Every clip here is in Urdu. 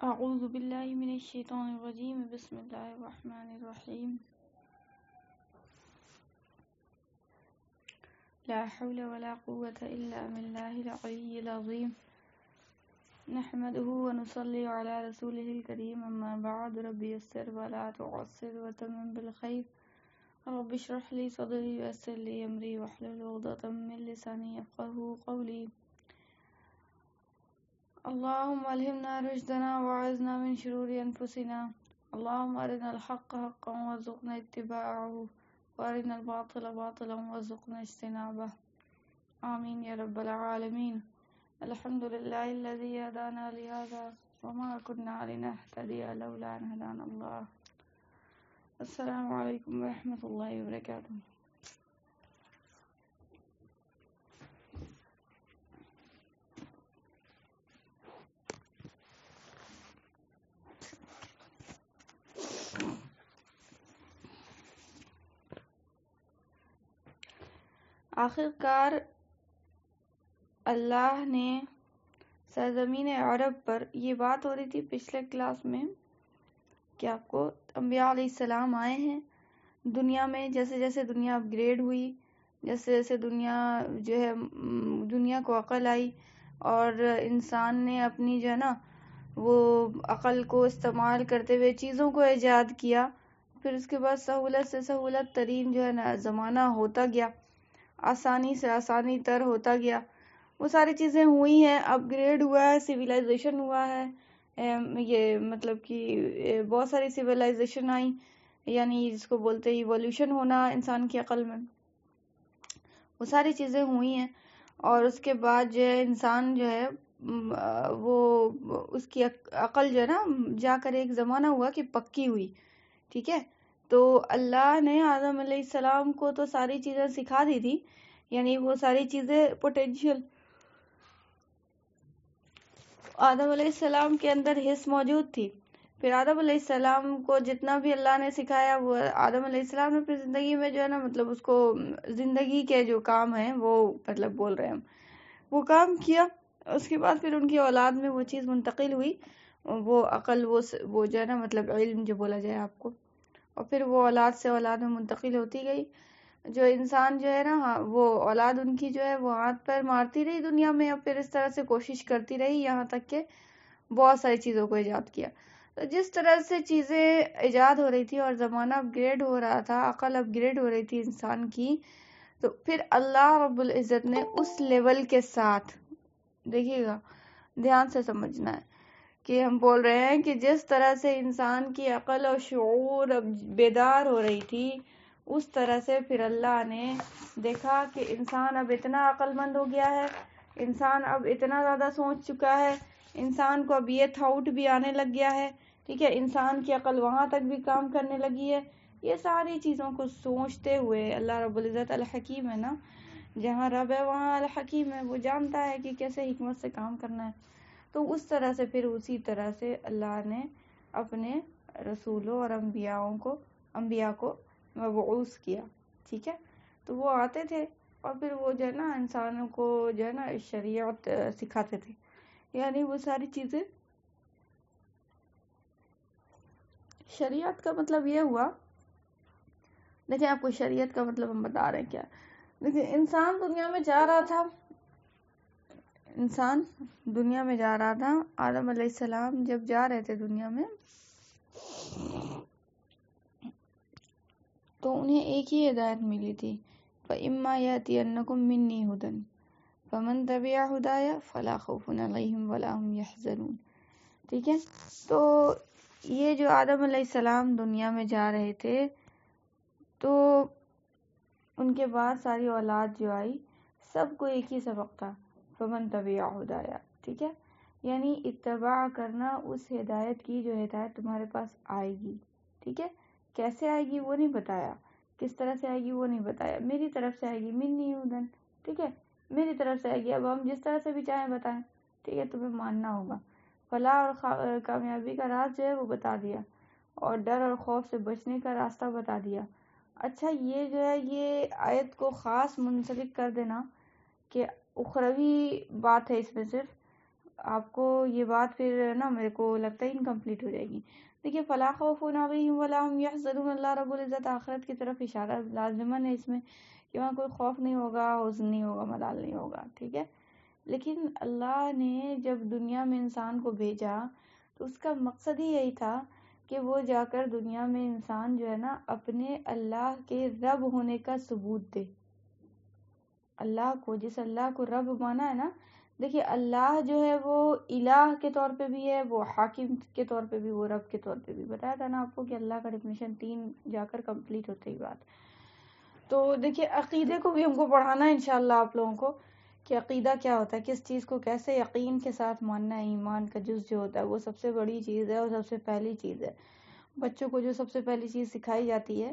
اعوذ باللہ من الشیطان الرجیم بسم اللہ الرحمن الرحیم لا حول ولا قوة الا باللہ العلی العظیم نحمده ونصلی علی رسوله الکریم اما بعد رب یسر ولا تعسر وتمم بالخیر رب اشرح لی صدری ویسر لی امری واحلل عقدۃ من لسانی یفقهوا قولی اللهم ألهمنا رشدنا وأعذنا من شرور أنفسنا اللهم أرنا الحق حقا وارزقنا اتباعه وأرنا الباطل باطلا وارزقنا اجتنابه آمين يا رب العالمين الحمد لله الذي هدانا لهذا وما كنا لنهتدي لولا أن هدانا الله السلام عليكم ورحمة الله وبركاته. آخر کار اللہ نے سرزمین عرب پر یہ بات ہو رہی تھی پچھلے کلاس میں کہ آپ کو انبیاء علیہ السلام آئے ہیں دنیا میں. جیسے جیسے دنیا اپ گریڈ ہوئی، جیسے جیسے دنیا جو ہے دنیا کو عقل آئی اور انسان نے اپنی جو ہے نا وہ عقل کو استعمال کرتے ہوئے چیزوں کو ایجاد کیا، پھر اس کے بعد سہولت سے سہولت ترین جو ہے نا زمانہ ہوتا گیا، آسانی سے آسانی تر ہوتا گیا. وہ ساری چیزیں ہوئی ہیں، اپ گریڈ ہوا ہے، سویلائزیشن ہوا ہے. یہ مطلب کہ بہت ساری سویلائزیشن آئی، یعنی جس کو بولتے ہیں ایولیوشن ہونا انسان کی عقل میں. وہ ساری چیزیں ہوئی ہیں اور اس کے بعد جو ہے انسان جو ہے وہ اس کی عقل جو ہے نا جا کر ایک زمانہ ہوا کہ پکی ہوئی. ٹھیک ہے، تو اللہ نے آدم علیہ السلام کو تو ساری چیزیں سکھا دی تھی، یعنی وہ ساری چیزیں پوٹینشیل آدم علیہ السلام کے اندر حص موجود تھی. پھر آدم علیہ السلام کو جتنا بھی اللہ نے سکھایا وہ آدم علیہ السلام نے پھر زندگی میں جو ہے نا مطلب اس کو زندگی کے جو کام ہیں وہ مطلب بول رہے ہیں وہ کام کیا. اس کے بعد پھر ان کی اولاد میں وہ چیز منتقل ہوئی، وہ عقل وہ جو ہے نا مطلب علم جو بولا جائے آپ کو، اور پھر وہ اولاد سے اولاد میں منتقل ہوتی گئی. جو انسان جو ہے نا وہ اولاد ان کی جو ہے وہ ہاتھ پیر مارتی رہی دنیا میں، اور پھر اس طرح سے کوشش کرتی رہی یہاں تک کہ بہت ساری چیزوں کو ایجاد کیا. تو جس طرح سے چیزیں ایجاد ہو رہی تھی اور زمانہ اپ گریڈ ہو رہا تھا، عقل اپ گریڈ ہو رہی تھی انسان کی، تو پھر اللہ رب العزت نے اس لیول کے ساتھ، دیکھیے گا دھیان سے سمجھنا ہے کہ ہم بول رہے ہیں کہ جس طرح سے انسان کی عقل اور شعور اب بیدار ہو رہی تھی، اس طرح سے پھر اللہ نے دیکھا کہ انسان اب اتنا عقل مند ہو گیا ہے، انسان اب اتنا زیادہ سوچ چکا ہے، انسان کو اب یہ تھاؤٹ بھی آنے لگ گیا ہے. ٹھیک ہے، انسان کی عقل وہاں تک بھی کام کرنے لگی ہے. یہ ساری چیزوں کو سوچتے ہوئے اللہ رب العزت الحکیم ہے نا، جہاں رب ہے وہاں الحکیم ہے، وہ جانتا ہے کہ کیسے حکمت سے کام کرنا ہے. تو اس طرح سے پھر اسی طرح سے اللہ نے اپنے رسولوں اور انبیاء کو مبعوث کیا. ٹھیک ہے، تو وہ آتے تھے اور پھر وہ جو ہے نا انسانوں کو جو ہے نا شریعت سکھاتے تھے. یعنی وہ ساری چیزیں، شریعت کا مطلب یہ ہوا، دیکھیں آپ کو شریعت کا مطلب ہم بتا رہے ہیں کیا. دیکھیں انسان دنیا میں جا رہا تھا، آدم علیہ السلام جب جا رہے تھے دنیا میں تو انہیں ایک ہی ہدایت ملی تھی، فَإِمَّا يَأْتِيَنَّكُم مِّنِّي هُدًى فَمَن تَبِعَ هُدَايَ فَلَا خَوْفٌ عَلَيْهِمْ وَلَا هُمْ يَحْزَنُونَ. ٹھیک ہے، تو یہ جو آدم علیہ السلام دنیا میں جا رہے تھے تو ان کے بعد ساری اولاد جو آئی سب کو ایک ہی سبق تھا، فَمَن تَبِعَ هُدَايَ. ٹھیک ہے، یعنی اتباع کرنا اس ہدایت کی جو ہدایت تمہارے پاس آئے گی. ٹھیک ہے، کیسے آئے گی وہ نہیں بتایا، کس طرح سے آئے گی وہ نہیں بتایا، میری طرف سے آئے گی، منی ہدن. ٹھیک ہے، میری طرف سے آئے گی. اب ہم جس طرح سے بھی چاہیں بتائیں، ٹھیک ہے، تمہیں ماننا ہوگا. فلاح اور کامیابی کا راز جو ہے وہ بتا دیا، اور ڈر اور خوف سے بچنے کا راستہ بتا دیا. اچھا یہ جو ہے یہ آیت کو خاص منسلک کر دینا کہ اخروی بات ہے اس میں صرف، آپ کو یہ بات پھر نا میرے کو لگتا ہے انکمپلیٹ ہو جائے گی. دیکھیے فلا خوف علیہم ولا هم يحزنون، اللہ رب العزت آخرت کی طرف اشارہ لازماً ہے اس میں کہ وہاں کوئی خوف نہیں ہوگا، حزن نہیں ہوگا، ملال نہیں ہوگا. ٹھیک ہے. لیکن اللہ نے جب دنیا میں انسان کو بھیجا تو اس کا مقصد ہی یہی تھا کہ وہ جا کر دنیا میں انسان جو ہے نا اپنے اللہ کے رب ہونے کا ثبوت دے. اللہ کو، جس اللہ کو رب مانا ہے نا، دیکھیے اللہ جو ہے وہ الہ کے طور پہ بھی ہے، وہ حاکم کے طور پہ بھی، وہ رب کے طور پہ بھی. بتایا تھا نا آپ کو کہ اللہ کا ڈیفینیشن 3 جا کر کمپلیٹ ہوتے ہی بات. تو دیکھیے عقیدے کو بھی ہم کو پڑھانا ہے انشاءاللہ آپ لوگوں کو کہ عقیدہ کیا ہوتا ہے، کس چیز کو کیسے یقین کے ساتھ ماننا ہے. ایمان کا جز جو ہوتا ہے وہ سب سے بڑی چیز ہے اور سب سے پہلی چیز ہے. بچوں کو جو سب سے پہلی چیز سکھائی جاتی ہے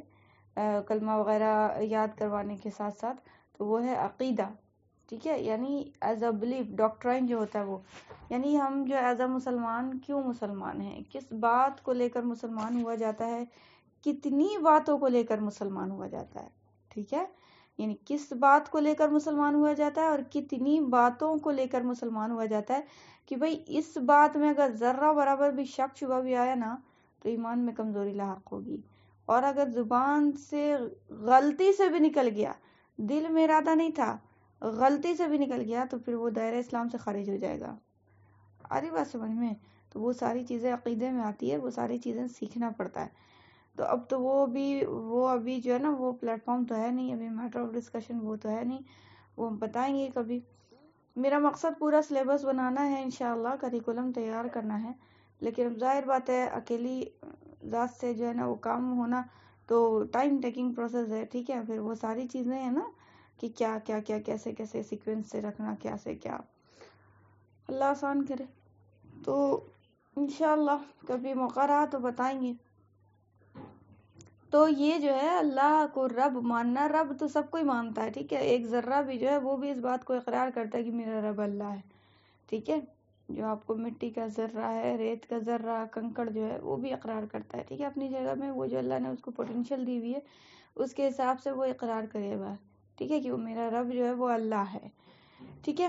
کلمہ وغیرہ یاد کروانے کے ساتھ ساتھ، تو وہ ہے عقیدہ. ٹھیک ہے. یعنی ایز اے بلیف، ڈاکٹرائن جو ہوتا ہے وہ، یعنی ہم جو ایز اے مسلمان کیوں مسلمان ہیں، کس بات کو لے کر مسلمان ہوا جاتا ہے، کتنی باتوں کو لے کر مسلمان ہوا جاتا ہے. ٹھیک ہے. یعنی کس بات کو لے کر مسلمان ہوا جاتا ہے اور کتنی باتوں کو لے کر مسلمان ہوا جاتا ہے کہ بھئی اس بات میں اگر ذرہ برابر بھی شک شبہ بھی آیا نا تو ایمان میں کمزوری لاحق ہوگی. اور اگر زبان سے غلطی سے بھی نکل گیا، دل میں ارادہ نہیں تھا، غلطی سے بھی نکل گیا، تو پھر وہ دائرہ اسلام سے خارج ہو جائے گا. آ رہی بات سمجھ میں؟ تو وہ ساری چیزیں عقیدے میں آتی ہے، وہ ساری چیزیں سیکھنا پڑتا ہے. تو اب تو وہ ابھی جو ہے نا وہ پلیٹ فارم تو ہے نہیں، ابھی میٹر آف ڈسکشن وہ تو ہے نہیں، وہ ہم بتائیں گے کبھی. میرا مقصد پورا سلیبس بنانا ہے انشاءاللہ، کریکولم تیار کرنا ہے. لیکن اب ظاہر بات ہے اکیلی ذات سے جو ہے نا وہ کام ہونا تو ٹائم ٹیکنگ پروسیس ہے. ٹھیک ہے. پھر وہ ساری چیزیں ہیں نا کہ کیا کیا کیا کیسے کیسے سیکوینس سے رکھنا، کیا سے کیا، اللہ آسان کرے. تو انشاءاللہ کبھی موقع رہا تو بتائیں گے. تو یہ جو ہے اللہ کو رب ماننا، رب تو سب کوئی مانتا ہے. ٹھیک ہے. ایک ذرہ بھی جو ہے وہ بھی اس بات کو اقرار کرتا ہے کہ میرا رب اللہ ہے. ٹھیک ہے. جو آپ کو مٹی کا ذرہ ہے، ریت کا ذرہ، کنکڑ جو ہے وہ بھی اقرار کرتا ہے. ٹھیک ہے. اپنی جگہ میں وہ جو اللہ نے اس کو پوٹینشیل دی ہوئی ہے اس کے حساب سے وہ اقرار کرے گا. ٹھیک ہے. کہ وہ میرا رب جو ہے وہ اللہ ہے. ٹھیک ہے.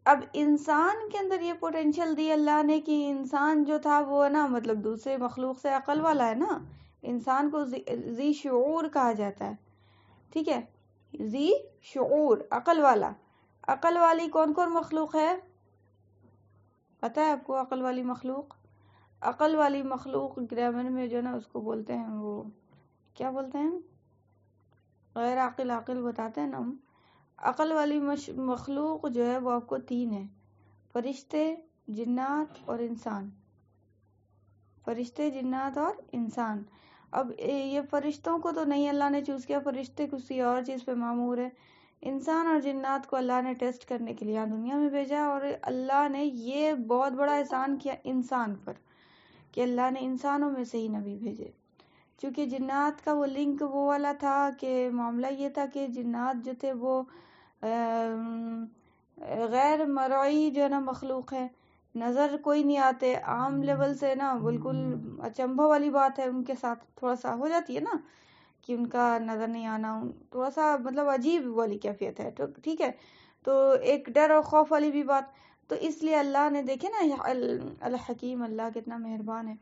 اب انسان کے اندر یہ پوٹینشیل دی اللہ نے کہ انسان جو تھا وہ نا مطلب دوسرے مخلوق سے عقل والا ہے نا. انسان کو ذی شعور کہا جاتا ہے. ٹھیک ہے. ذی شعور، عقل والا. عقل والی کون کون مخلوق ہے پتہ ہے آپ کو؟ عقل والی مخلوق، عقل والی مخلوق گرامر میں جو ہے نا اس کو بولتے ہیں، وہ کیا بولتے ہیں، غیر عاقل عاقل بتاتے ہیں نا ہم. عقل والی مخلوق جو ہے وہ آپ کو 3 ہے: فرشتے، جنات اور انسان. فرشتے، جنات اور انسان. اب یہ فرشتوں کو تو نہیں اللہ نے چوز کیا، فرشتے کسی اور چیز پہ معمور ہے. انسان اور جنات کو اللہ نے ٹیسٹ کرنے کے لیے دنیا میں بھیجا، اور اللہ نے یہ بہت بڑا احسان کیا انسان پر کہ اللہ نے انسانوں میں سے ہی نبی بھیجے. چونکہ جنات کا وہ لنک وہ والا تھا کہ معاملہ یہ تھا کہ جنات جو تھے وہ غیر مرئی جو ہے نا مخلوق ہے، نظر کوئی نہیں آتے. عام لیول سے نا بالکل اچنبھا والی بات ہے، ان کے ساتھ تھوڑا سا ہو جاتی ہے نا کہ ان کا نظر نہیں آنا تھوڑا سا مطلب عجیب والی کیفیت ہے. تو ٹھیک ہے. تو ایک ڈر اور خوف والی بھی بات. تو اس لیے اللہ نے دیکھے نا الحکیم، اللہ کتنا مہربان ہے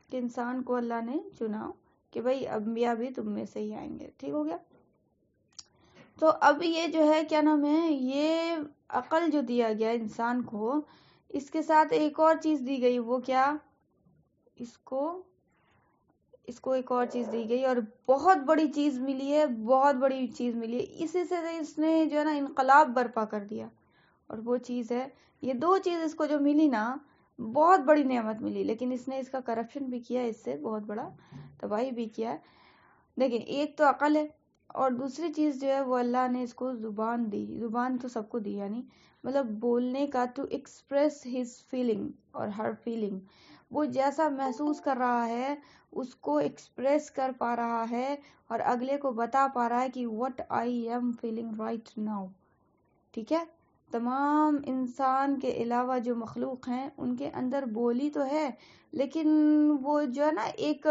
کہ انسان کو اللہ نے چنا کہ بھئی انبیاء بھی تم میں سے ہی آئیں گے. ٹھیک ہو گیا. تو اب یہ جو ہے کیا نام ہے، یہ عقل جو دیا گیا انسان کو، اس کے ساتھ ایک اور چیز دی گئی. وہ کیا؟ اس کو ایک اور چیز دی گئی اور بہت بڑی چیز ملی ہے، بہت بڑی چیز ملی ہے. اسی سے اس نے جو ہے نا انقلاب برپا کر دیا. اور وہ چیز ہے، یہ 2 چیز اس کو جو ملی نا، بہت بڑی نعمت ملی، لیکن اس نے اس کا کرپشن بھی کیا، اس سے بہت بڑا تباہی بھی کیا ہے. لیکن ایک تو عقل ہے اور دوسری چیز جو ہے وہ اللہ نے اس کو زبان دی. زبان تو سب کو دی، یعنی مطلب بولنے کا، ٹو ایکسپریس ہز فیلنگ اور ہر فیلنگ. وہ جیسا محسوس کر رہا ہے اس کو ایکسپریس کر پا رہا ہے اور اگلے کو بتا پا رہا ہے کہ what I am feeling right now. ٹھیک ہے. تمام انسان کے علاوہ جو مخلوق ہیں ان کے اندر بولی تو ہے، لیکن وہ جو ہے نا ایک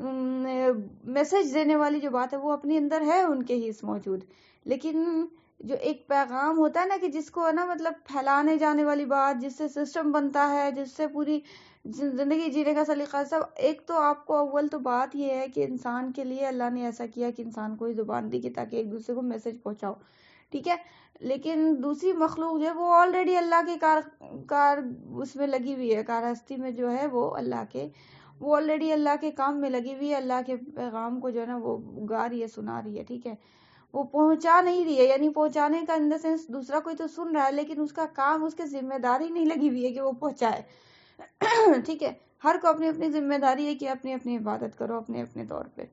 میسج دینے والی جو بات ہے وہ اپنے اندر ہے ان کے ہی موجود، لیکن جو ایک پیغام ہوتا ہے نا کہ جس کو ہے نا مطلب پھیلانے جانے والی بات، جس سے سسٹم بنتا ہے، جس سے پوری زندگی جینے کا سلیقہ سب، ایک تو آپ کو اول تو بات یہ ہے کہ انسان کے لیے اللہ نے ایسا کیا کہ انسان کو ہی زبان دی کہ تاکہ ایک دوسرے کو میسج پہنچاؤ، ٹھیک ہے. لیکن دوسری مخلوق جو ہے وہ آلریڈی اللہ کے کار اس میں لگی ہوئی ہے، کار ہستی میں جو ہے وہ اللہ کے، وہ آلریڈی اللہ کے کام میں لگی ہوئی ہے، اللہ کے پیغام کو جو ہے نا وہ گا رہی ہے، سنا رہی ہے، ٹھیک ہے. وہ پہنچا نہیں رہی ہے، یعنی پہنچانے کا ان دا سینس دوسرا کوئی تو سن رہا ہے لیکن اس کا کام، اس کے ذمہ داری نہیں لگی ہوئی ہے کہ وہ پہنچائے. ٹھیک ہے. ہر کو اپنی اپنی ذمہ داری ہے کہ اپنی اپنی عبادت کرو اپنے اپنے طور پہ،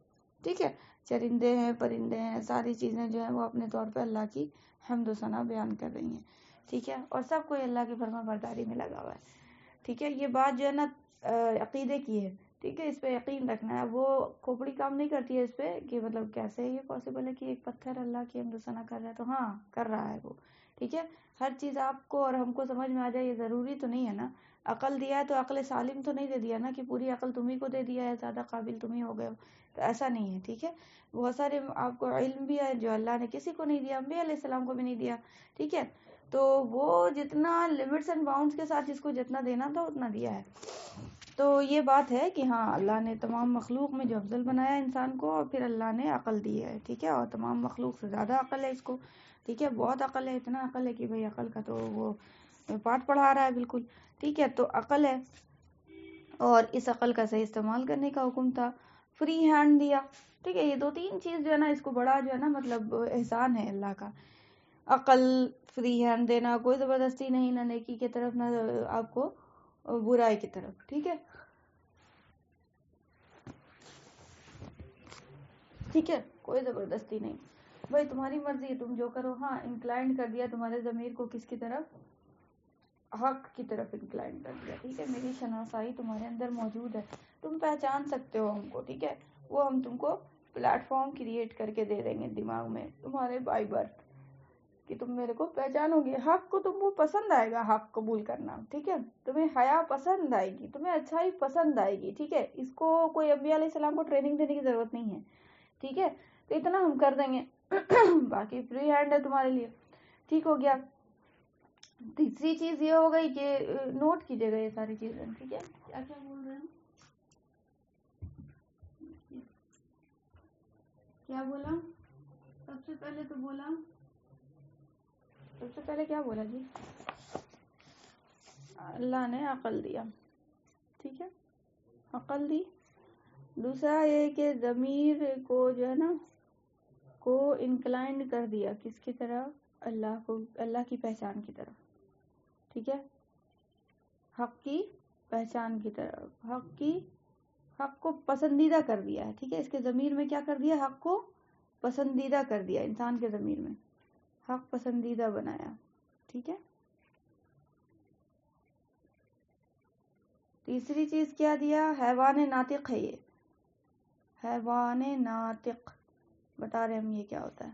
ٹھیک ہے. چرندے ہیں، پرندے ہیں، ساری چیزیں جو ہیں وہ اپنے طور پہ اللہ کی حمد و ثنا بیان کر رہی ہیں، ٹھیک ہے. اور سب کوئی اللہ کی فرما برداری میں لگا ہوا ہے، ٹھیک ہے. یہ بات جو ہے نا عقیدے کی ہے، ٹھیک ہے. اس پہ یقین رکھنا ہے. وہ کھوپڑی کام نہیں کرتی ہے اس پہ کہ مطلب کیسے یہ پاسبل ہے کہ ایک پتھر اللہ کی حمد و ثنا کر رہا ہے، تو ہاں کر رہا ہے وہ، ٹھیک ہے. ہر چیز آپ کو اور ہم کو سمجھ میں آ جائے یہ ضروری تو نہیں ہے نا. عقل دیا ہے تو عقل سالم تو نہیں دے دیا نا کہ پوری عقل تمہیں کو دے دیا ہے، زیادہ قابل تمہیں ہو گئے ہو، تو ایسا نہیں ہے، ٹھیک ہے. بہت سارے آپ کو علم بھی ہے جو اللہ نے کسی کو نہیں دیا، انبیاء علیہ السلام کو بھی نہیں دیا، ٹھیک ہے. تو وہ جتنا لمٹس اینڈ باؤنڈس کے ساتھ جس کو جتنا دینا تھا اتنا دیا ہے. تو یہ بات ہے کہ ہاں اللہ نے تمام مخلوق میں جو افضل بنایا انسان کو، اور پھر اللہ نے عقل دی ہے، ٹھیک ہے. اور تمام مخلوق سے زیادہ عقل ہے اس کو، ٹھیک ہے. بہت عقل ہے، اتنا عقل ہے کہ بھئی عقل کا تو وہ پاٹ پڑھا رہا ہے بالکل، ٹھیک ہے. تو عقل ہے، اور اس عقل کا صحیح استعمال کرنے کا حکم تھا. فری ہینڈ دیا، ٹھیک ہے. یہ دو تین چیز جو ہے نا اس کو بڑا جو ہے نا مطلب احسان ہے اللہ کا. عقل، فری ہینڈ دینا، کوئی زبردستی نہیں، نہ نیکی کی طرف نہ آپ کو برائی کی طرف، ٹھیک ہے. ٹھیک ہے، کوئی زبردستی نہیں، بھائی تمہاری مرضی تم جو کرو. ہاں انکلائنڈ کر دیا تمہارے ضمیر کو کس کی طرف، حق کی طرف انکلائنڈ کر دیا، ٹھیک ہے. میری شناسائی تمہارے اندر موجود ہے، تم پہچان سکتے ہو ہم کو، ٹھیک ہے. وہ ہم تم کو پلیٹ فارم کریٹ کر کے دے دیں گے دماغ میں تمہارے بائی برتھ کہ تم میرے کو پہچانو گے. حق کو تم کو پسند آئے گا، حق قبول کرنا، ٹھیک ہے. تمہیں حیا پسند آئے گی، تمہیں اچھائی پسند آئے گی، ٹھیک ہے. اس کو کوئی انبیاء علیہ السلام کو ٹریننگ دینے کی ضرورت نہیں ہے، ٹھیک ہے. تو اتنا ہم کر دیں گے. باقی فری ہینڈ ہے تمہارے لیے، ٹھیک ہو گیا. تیسری چیز یہ ہو گئی کہ نوٹ کیجیے گا یہ ساری چیزیں، ٹھیک ہے. کیا کیا بول رہے ہیں، کیا بولا سب سے پہلے، تو بولا سب سے پہلے کیا بولا جی، اللہ نے عقل دیا، ٹھیک ہے. عقل دی. دوسرا یہ کہ ضمیر کو جو ہے نا کو انکلائنڈ کر دیا کس کی طرف، اللہ کو، اللہ کی پہچان کی طرف، ٹھیک ہے. حق کی پہچان کی طرف، حق کو پسندیدہ کر دیا ہے، ٹھیک ہے. اس کے ضمیر میں کیا کر دیا، حق کو پسندیدہ کر دیا. انسان کے ضمیر میں حق پسندیدہ بنایا، ٹھیک ہے. تیسری چیز کیا دیا، حیوان ناطق ہے یہ، حیوان ناطق، بتا رہے ہم یہ کیا ہوتا ہے.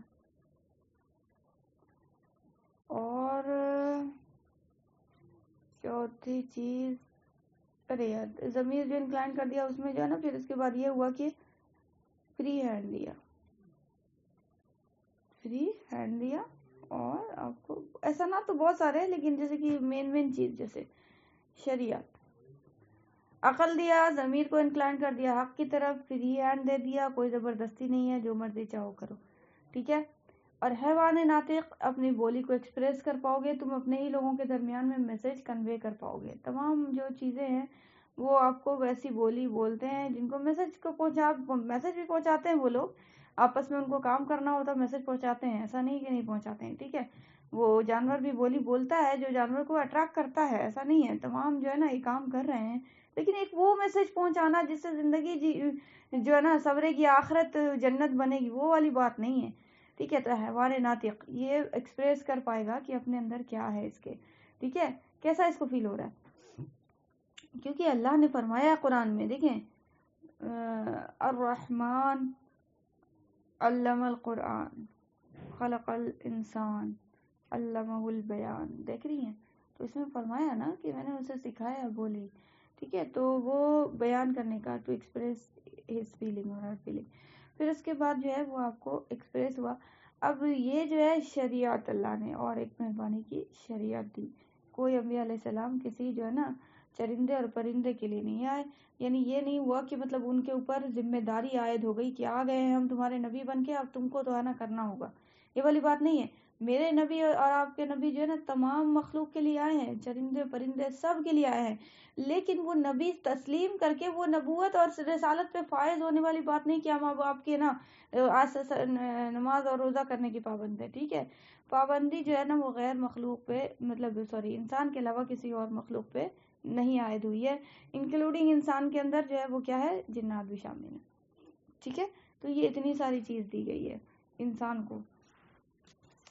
اور چوتھی چیز، ارے یار ضمیر جو انکلائن کر دیا اس میں جو ہے نا پھر اس کے بعد یہ ہوا کہ فری ہینڈ دیا، فری ہینڈ دیا. اور آپ کو ایسا نہ تو بہت سارے ہیں لیکن جیسے کہ مین چیز جیسے شریعت، عقل دیا، ضمیر کو انکلائن کر دیا حق کی طرف، فری ہینڈ دے دیا، کوئی زبردستی نہیں ہے، جو مرضی چاہو کرو، ٹھیک ہے. اور حیوان ناطق، اپنی بولی کو ایکسپریس کر پاؤ گے تم، اپنے ہی لوگوں کے درمیان میں میسج کنوے کر پاؤ گے. تمام جو چیزیں ہیں وہ آپ کو ویسی بولی بولتے ہیں جن کو میسج بھی پہنچاتے ہیں. وہ لوگ آپس میں ان کو کام کرنا ہوتا ہے میسج پہنچاتے ہیں، ایسا نہیں کہ نہیں پہنچاتے ہیں، ٹھیک ہے. وہ جانور بھی بولی بولتا ہے جو جانور کو اٹریکٹ کرتا ہے، ایسا نہیں ہے. تمام جو ہے نا یہ کام کر رہے ہیں، لیکن ایک وہ میسج پہنچانا جس سے زندگی جو ہے نا سورے کی، آخرت جنت بنے گی، وہ والی بات نہیں ہے، ٹھیک ہے. تو حیوان ناطق یہ ایکسپریس کر پائے گا کہ اپنے اندر کیا ہے اس کے، ٹھیک ہے، کیسا اس کو فیل ہو رہا ہے. کیونکہ اللہ نے فرمایا قرآن میں، دیکھیں الرحمن علم القرآن خلق الانسان علمہ البیان، دیکھ رہی ہیں. تو اس میں فرمایا نا کہ میں نے اسے سکھایا بولی، ٹھیک ہے. تو وہ بیان کرنے کا، ٹو ایکسپریس ہز فیلنگ اور ہر فیلنگ. پھر اس کے بعد جو ہے وہ آپ کو ایکسپریس ہوا. اب یہ جو ہے شریعت اللہ نے اور ایک مہربانی کی شریعت دی. کوئی انبیاء علیہ السلام کسی جو ہے نا چرندے اور پرندے کے لیے نہیں آئے. یعنی یہ نہیں ہوا کہ مطلب ان کے اوپر ذمہ داری عائد ہو گئی کہ آ گئے ہیں ہم تمہارے نبی بن کے، اب تم کو تو ہے نا کرنا ہوگا. یہ والی بات نہیں ہے. میرے نبی اور آپ کے نبی جو ہے نا تمام مخلوق کے لیے آئے ہیں، چرندے پرندے سب کے لیے آئے ہیں. لیکن وہ نبی تسلیم کر کے وہ نبوت اور رسالت پہ فائز ہونے والی بات نہیں کہ ہم اب آپ کے نا آج سے نماز اور روزہ کرنے کی پابند ہے. ٹھیک ہے، پابندی جو ہے نا وہ غیر مخلوق پہ مطلب انسان کے علاوہ کسی اور مخلوق پہ نہیں عائد ہوئی ہے، انکلوڈنگ انسان کے اندر جو ہے وہ کیا ہے، جنات بھی شامل ہیں. ٹھیک ہے، تو یہ اتنی ساری چیز دی گئی ہے انسان کو.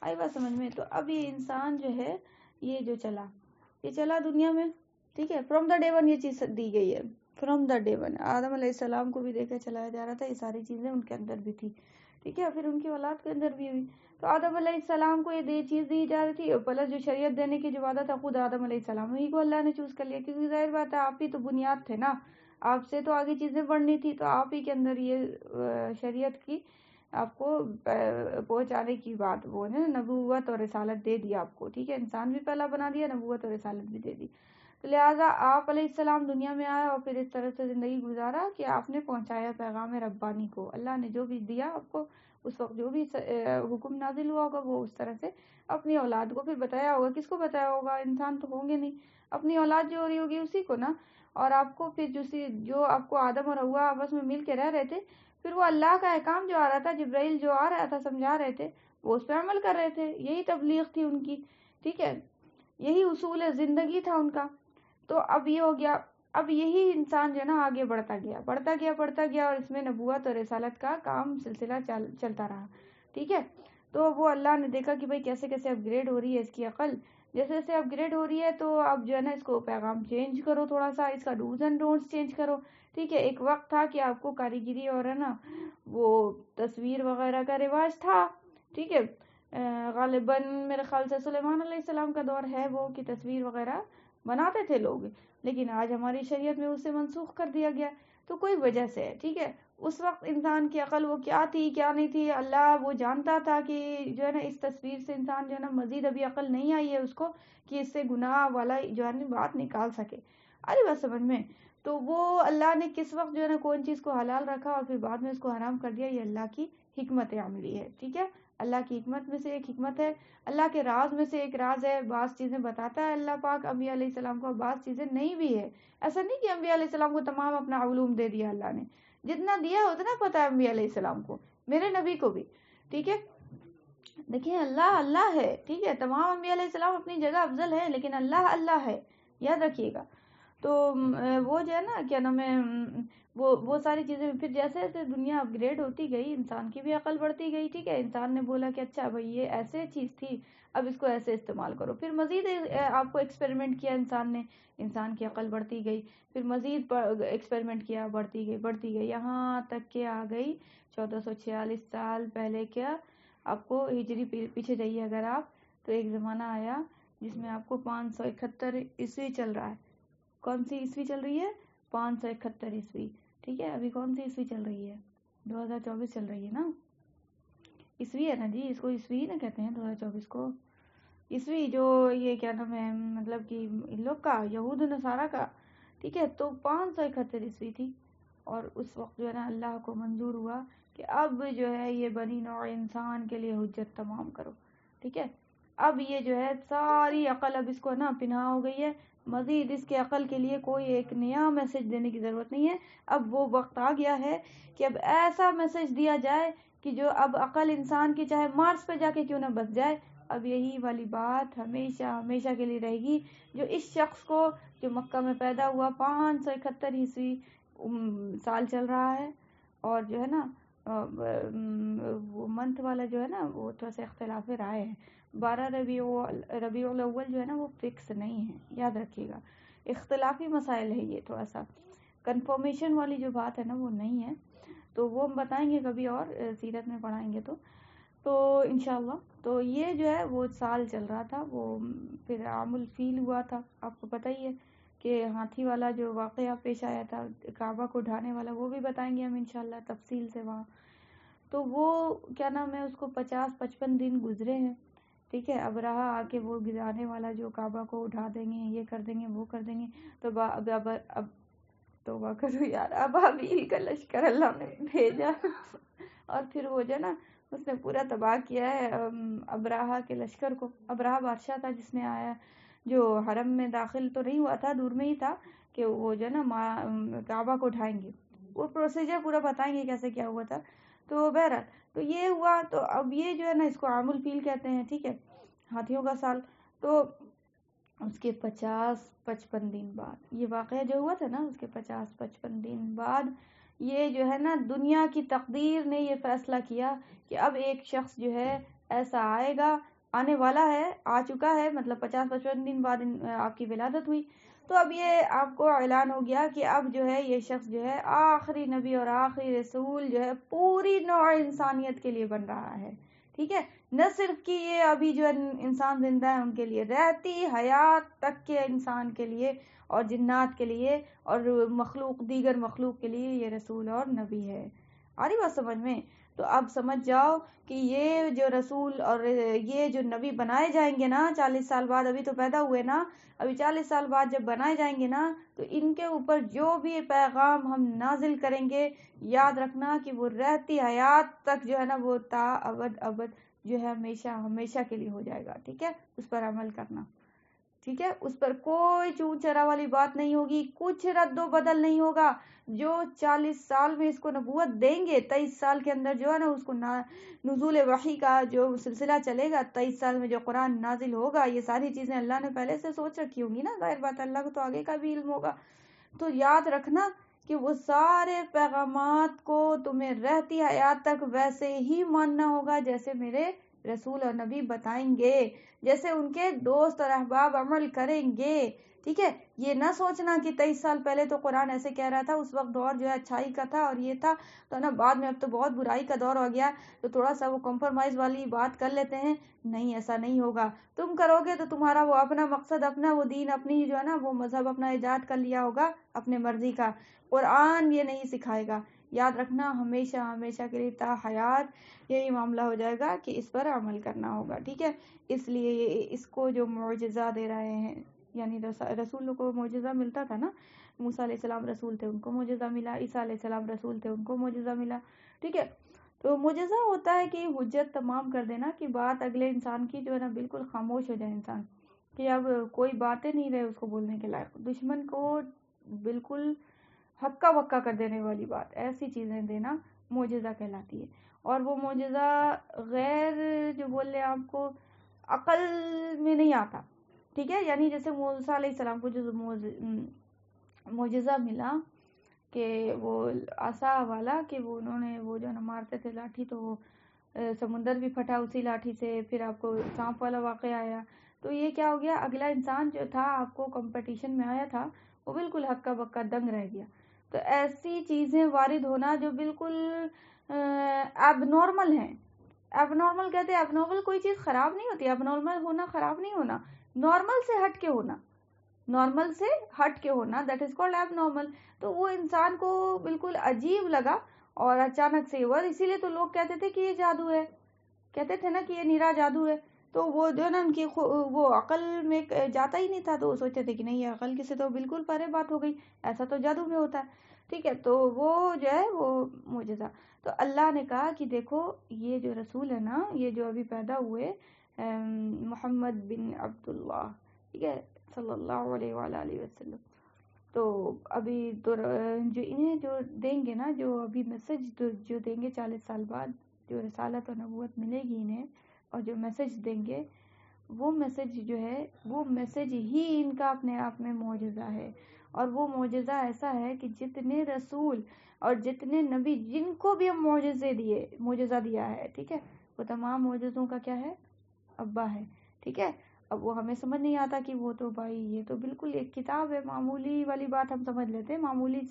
آئی بات سمجھ میں؟ تو اب یہ انسان جو ہے یہ جو چلا دنیا میں. ٹھیک ہے، فرام دا ڈے ون یہ چیز دی گئی ہے. فرام دا ڈے ون آدم علیہ السلام کو بھی دیکھا چلایا جا رہا تھا، یہ ساری چیزیں ان کے اندر بھی تھی. ٹھیک ہے، پھر ان کی اولاد کے اندر بھی ہوئی. تو آدم علیہ السلام کو یہ چیز دی جا رہی تھی، پلس جو شریعت دینے کی جو وعدہ تھا خود آدم علیہ السلام ہی کو اللہ نے چوز کر لیا، کیونکہ ظاہر بات ہے آپ ہی تو بنیاد تھے نا، آپ سے تو آگے چیزیں بڑھنی تھی، تو آپ ہی کے اندر یہ شریعت کی آپ کو پہنچانے کی بات وہ ہے نبوت اور رسالت دے دی آپ کو. ٹھیک ہے، انسان بھی پہلا بنا دیا، نبوت اور رسالت بھی دے دی. تو لہٰذا آپ علیہ السلام دنیا میں آیا اور پھر اس طرح سے زندگی گزارا کہ آپ نے پہنچایا پیغام ربانی کو. اللہ نے جو بھی دیا آپ کو اس وقت، جو بھی حکم نازل ہوا ہوگا وہ اس طرح سے اپنی اولاد کو پھر بتایا ہوگا. کس کو بتایا ہوگا؟ انسان تو ہوں گے نہیں، اپنی اولاد جو ہو رہی ہوگی اسی کو نا. اور آپ کو پھر جو آپ کو آدم اور حوا آپس میں مل کے رہ رہے تھے، پھر وہ اللہ کا احکام جو آ رہا تھا، جبرائیل جو آ رہا تھا سمجھا رہے تھے، وہ اس پہ عمل کر رہے تھے. یہی تبلیغ تھی ان کی. ٹھیک ہے، یہی اصول زندگی تھا ان کا. تو اب یہ ہو گیا. اب یہی انسان جو ہے نا آگے بڑھتا گیا اور اس میں نبوت اور رسالت کا کام سلسلہ چلتا رہا. ٹھیک ہے، تو وہ اللہ نے دیکھا کہ بھئی کیسے کیسے اپ گریڈ ہو رہی ہے اس کی عقل. جیسے جیسے اپ گریڈ ہو رہی ہے تو اب جو ہے نا اس کو پیغام چینج کرو، تھوڑا سا اس کا ڈوز اینڈ ڈونٹس چینج کرو. ٹھیک ہے، ایک وقت تھا کہ آپ کو کاریگری اور ہے نا وہ تصویر وغیرہ کا رواج تھا. ٹھیک ہے، غالباً میرے خیال سے سلیمان علیہ السلام کا دور ہے وہ کہ تصویر وغیرہ بناتے تھے لوگ، لیکن آج ہماری شریعت میں اسے منسوخ کر دیا گیا. تو کوئی وجہ سے ہے. ٹھیک ہے، اس وقت انسان کی عقل وہ کیا تھی کیا نہیں تھی، اللہ وہ جانتا تھا کہ جو ہے نا اس تصویر سے انسان جو ہے نا مزید ابھی عقل نہیں آئی ہے اس کو کہ اس سے گناہ والا جو ہے نا بات نکال سکے. ارے بات سمجھ میں؟ تو وہ اللہ نے کس وقت جو ہے نا کون چیز کو حلال رکھا اور پھر بعد میں اس کو حرام کر دیا، یہ اللہ کی حکمت عملی ہے. ٹھیک ہے، اللہ کی حکمت میں سے ایک حکمت ہے، اللہ کے راز میں سے ایک راز ہے. بعض چیزیں بتاتا ہے اللہ پاک انبیاء علیہ السلام کو، بعض چیزیں نہیں بھی ہے. ایسا نہیں کہ انبیاء علیہ السلام کو تمام اپنا علوم دے دیا اللہ نے، جتنا دیا اتنا پتا ہے انبیاء علیہ السلام کو، میرے نبی کو بھی. ٹھیک ہے، دیکھیں اللہ ہے. ٹھیک ہے، تمام انبیاء علیہ السلام اپنی جگہ افضل ہے، لیکن اللہ ہے، یاد رکھیے گا. تو وہ جو ہے نا کیا نام ہے وہ ساری چیزیں پھر جیسے جیسے دنیا اپ گریڈ ہوتی گئی انسان کی بھی عقل بڑھتی گئی. ٹھیک ہے، انسان نے بولا کہ اچھا بھائی یہ ایسے چیز تھی، اب اس کو ایسے استعمال کرو. پھر مزید آپ کو ایکسپیریمنٹ کیا انسان نے، انسان کی عقل بڑھتی گئی، پھر مزید ایکسپیریمنٹ کیا، بڑھتی گئی یہاں تک کہ آ گئی 1446 سال پہلے. کیا آپ کو ہجری پیچھے جائیے اگر آپ، تو ایک زمانہ آیا جس میں آپ کو 571 عیسوی چل رہا ہے. کون سی عیسوی چل رہی ہے؟ 571 عیسوی. ٹھیک ہے، ابھی کون سی عیسوی چل رہی ہے؟ 2024 چل رہی ہے نا. عیسوی ہے نا جی، اس کو عیسوی نا کہتے ہیں 2024 کو. عیسوی جو یہ کیا نام ہے مطلب کہ ان لوگ کا یہود نصارہ کا. ٹھیک ہے، تو 571 عیسوی تھی. اور اس وقت جو ہے نا اللہ کو منظور ہوا کہ اب جو ہے یہ بنی نوع انسان کے لیے حجت تمام کرو. ٹھیک ہے، اب یہ جو ہے ساری عقل اب اس کو نا پنہا ہو گئی ہے، مزید اس کے عقل کے لیے کوئی ایک نیا میسج دینے کی ضرورت نہیں ہے. اب وہ وقت آ گیا ہے کہ اب ایسا میسج دیا جائے کہ جو اب عقل انسان کی چاہے مارس پہ جا کے کیوں نہ بس جائے. اب یہی والی بات ہمیشہ کے لیے رہے گی، جو اس شخص کو جو مکہ میں پیدا ہوا 571 عیسوی سال چل رہا ہے، اور جو ہے نا وہ منتھ والا جو ہے نا وہ تھوڑا سا اختلاف رائے ہے. 12 ربیع الاول جو ہے نا وہ فکس نہیں ہے، یاد رکھیے گا. اختلافی مسائل ہے یہ، تھوڑا سا کنفرمیشن والی جو بات ہے نا وہ نہیں ہے. تو وہ ہم بتائیں گے کبھی اور سیرت میں پڑھائیں گے تو انشاءاللہ. تو یہ جو ہے وہ سال چل رہا تھا، وہ پھر عام الفیل ہوا تھا. آپ کو پتہ ہی ہے کہ ہاتھی والا جو واقعہ پیش آیا تھا، کعبہ کو ڈھانے والا، وہ بھی بتائیں گے ہم انشاءاللہ تفصیل سے وہاں. تو وہ کیا نام ہے اس کو 50-55 دن گزرے ہیں، ٹھیک ہے. ابرہہ آ کے وہ گرانے والا جو کعبہ کو اٹھا دیں گے، یہ کر دیں گے، وہ کر دیں گے. تو اب توبہ کرو یار، ابابیل کا لشکر اللہ نے بھیجا اور پھر وہ جو نا اس نے پورا تباہ کیا ہے ابرہہ کے لشکر کو. ابرہہ بادشاہ تھا جس نے آیا، جو حرم میں داخل تو نہیں ہوا تھا، دور میں ہی تھا، کہ وہ جو نا کعبہ کو اٹھائیں گے. وہ پروسیجر پورا بتائیں گے کیسے کیا ہوا تھا. تو بہرحال تو یہ ہوا. تو اب یہ جو ہے نا اس کو عام الفیل کہتے ہیں، ٹھیک ہے، ہاتھیوں کا سال. تو اس کے 50-55 دن بعد یہ واقعہ جو ہوا تھا نا، اس کے 50-55 دن بعد یہ جو ہے نا دنیا کی تقدیر نے یہ فیصلہ کیا کہ اب ایک شخص جو ہے ایسا آئے گا، آنے والا ہے، آ چکا ہے، مطلب 50-55 دن بعد آپ کی ولادت ہوئی. تو اب یہ آپ کو اعلان ہو گیا کہ اب جو ہے یہ شخص جو ہے آخری نبی اور آخری رسول جو ہے پوری نوع انسانیت کے لیے بن رہا ہے، ٹھیک ہے. نہ صرف کہ یہ ابھی جو انسان زندہ ہے ان کے لیے، رہتی حیات تک کے انسان کے لیے اور جنات کے لیے اور دیگر مخلوق کے لیے یہ رسول اور نبی ہے. آ رہی بات سمجھ میں؟ تو اب سمجھ جاؤ کہ یہ جو رسول اور یہ جو نبی بنائے جائیں گے نا 40 سال بعد، ابھی تو پیدا ہوئے نا، ابھی 40 سال بعد جب بنائے جائیں گے نا، تو ان کے اوپر جو بھی پیغام ہم نازل کریں گے، یاد رکھنا کہ وہ رہتی حیات تک جو ہے نا وہ تا ابد جو ہے ہمیشہ ہمیشہ کے لیے ہو جائے گا، ٹھیک ہے. اس پر عمل کرنا، ٹھیک ہے. اس پر کوئی چون چرا والی بات نہیں ہوگی، کچھ رد و بدل نہیں ہوگا. جو 40 سال میں اس کو نبوت دیں گے، 23 سال کے اندر جو ہے نا اس کو نزول وحی کا جو سلسلہ چلے گا، 23 سال میں جو قرآن نازل ہوگا، یہ ساری چیزیں اللہ نے پہلے سے سوچ رکھی ہوں گی نا، ظاہر بات اللہ کو تو آگے کا بھی علم ہوگا. تو یاد رکھنا کہ وہ سارے پیغامات کو تمہیں رہتی حیات تک ویسے ہی ماننا ہوگا جیسے میرے رسول اور نبی بتائیں گے، جیسے ان کے دوست اور احباب عمل کریں گے، ٹھیک ہے. یہ نہ سوچنا کہ 23 سال پہلے تو قرآن ایسے کہہ رہا تھا، اس وقت دور جو ہے اچھائی کا تھا اور یہ تھا، تو نا بعد میں اب تو بہت برائی کا دور ہو گیا، تو تھوڑا سا وہ کمپرومائز والی بات کر لیتے ہیں. نہیں، ایسا نہیں ہوگا. تم کرو گے تو تمہارا وہ اپنا مقصد، اپنا وہ دین، اپنی جو ہے نا وہ مذہب اپنا ایجاد کر لیا ہوگا اپنے مرضی کا. قرآن یہ نہیں سکھائے گا. یاد رکھنا ہمیشہ ہمیشہ کے لیے تا حیات یہی معاملہ ہو جائے گا کہ اس پر عمل کرنا ہوگا، ٹھیک ہے. اس لیے اس کو جو معجزہ دے رہے ہیں، یعنی رسولوں کو معجزہ ملتا تھا نا، موسیٰ علیہ السلام رسول تھے، ان کو معجزہ ملا. عیسیٰ علیہ السلام رسول تھے، ان کو معجزہ ملا، ٹھیک ہے. تو معجزہ ہوتا ہے کہ حجت تمام کر دینا، کہ بات اگلے انسان کی جو ہے نا بالکل خاموش ہو جائے انسان، کہ اب کوئی باتیں نہیں رہے اس کو بولنے کے لائق. دشمن کو بالکل ہکا بکا کر دینے والی بات، ایسی چیزیں دینا معجزہ کہلاتی ہے. اور وہ معجزہ غیر جو بول لیں آپ کو عقل میں نہیں آتا، ٹھیک ہے. یعنی جیسے موسیٰ علیہ السلام کو جو معجزہ ملا کہ وہ عصا والا، کہ وہ انہوں نے وہ جو نا مارتے تھے لاٹھی، تو وہ سمندر بھی پھٹا اسی لاٹھی سے. پھر آپ کو سانپ والا واقعہ آیا. تو یہ کیا ہو گیا، اگلا انسان جو تھا آپ کو کمپٹیشن میں آیا تھا، وہ بالکل ہکا بکا دنگ رہ گیا. تو ایسی چیزیں وارد ہونا جو بالکل اب نارمل ہیں. اب نارمل کہتے ہیں، اب نارمل کوئی چیز خراب نہیں ہوتی، اب نارمل ہونا خراب نہیں ہونا، نارمل سے ہٹ کے ہونا، نارمل سے ہٹ کے ہونا، دیٹ از کالڈ ایب نارمل. تو وہ انسان کو بالکل عجیب لگا اور اچانک سے ہوا. اسی لیے تو لوگ کہتے تھے کہ یہ جادو ہے، کہتے تھے نا کہ یہ نیرا جادو ہے. تو وہ جو ہے نا ان کی وہ عقل میں جاتا ہی نہیں تھا، تو وہ سوچتے تھے کہ نہیں، یہ عقل کی سے تو بالکل پرے بات ہو گئی، ایسا تو جادو میں ہوتا ہے، ٹھیک ہے. تو وہ جو ہے وہ معجزہ. تو اللہ نے کہا کہ دیکھو یہ جو رسول ہے نا، یہ جو ابھی پیدا ہوئے محمد بن عبداللہ، ٹھیک ہے، صلی اللہ علیہ وآلہ وسلم، تو ابھی تو جو انہیں جو دیں گے نا، جو ابھی میسج جو دیں گے 40 سال بعد، جو رسالت اور نبوت ملے گی انہیں اور جو میسج دیں گے، وہ میسج جو ہے وہ میسج ہی ان کا اپنے آپ میں معجزہ ہے. اور وہ معجزہ ایسا ہے کہ جتنے رسول اور جتنے نبی جن کو بھی ہم معجزہ دیا ہے، ٹھیک ہے، وہ تمام معجزوں کا کیا ہے، ابا ہے، ٹھیک ہے. اب وہ ہمیں سمجھ نہیں آتا کہ وہ تو بھائی یہ تو بالکل ایک کتاب ہے، معمولی والی بات ہم سمجھ لیتے ہیں، معمولی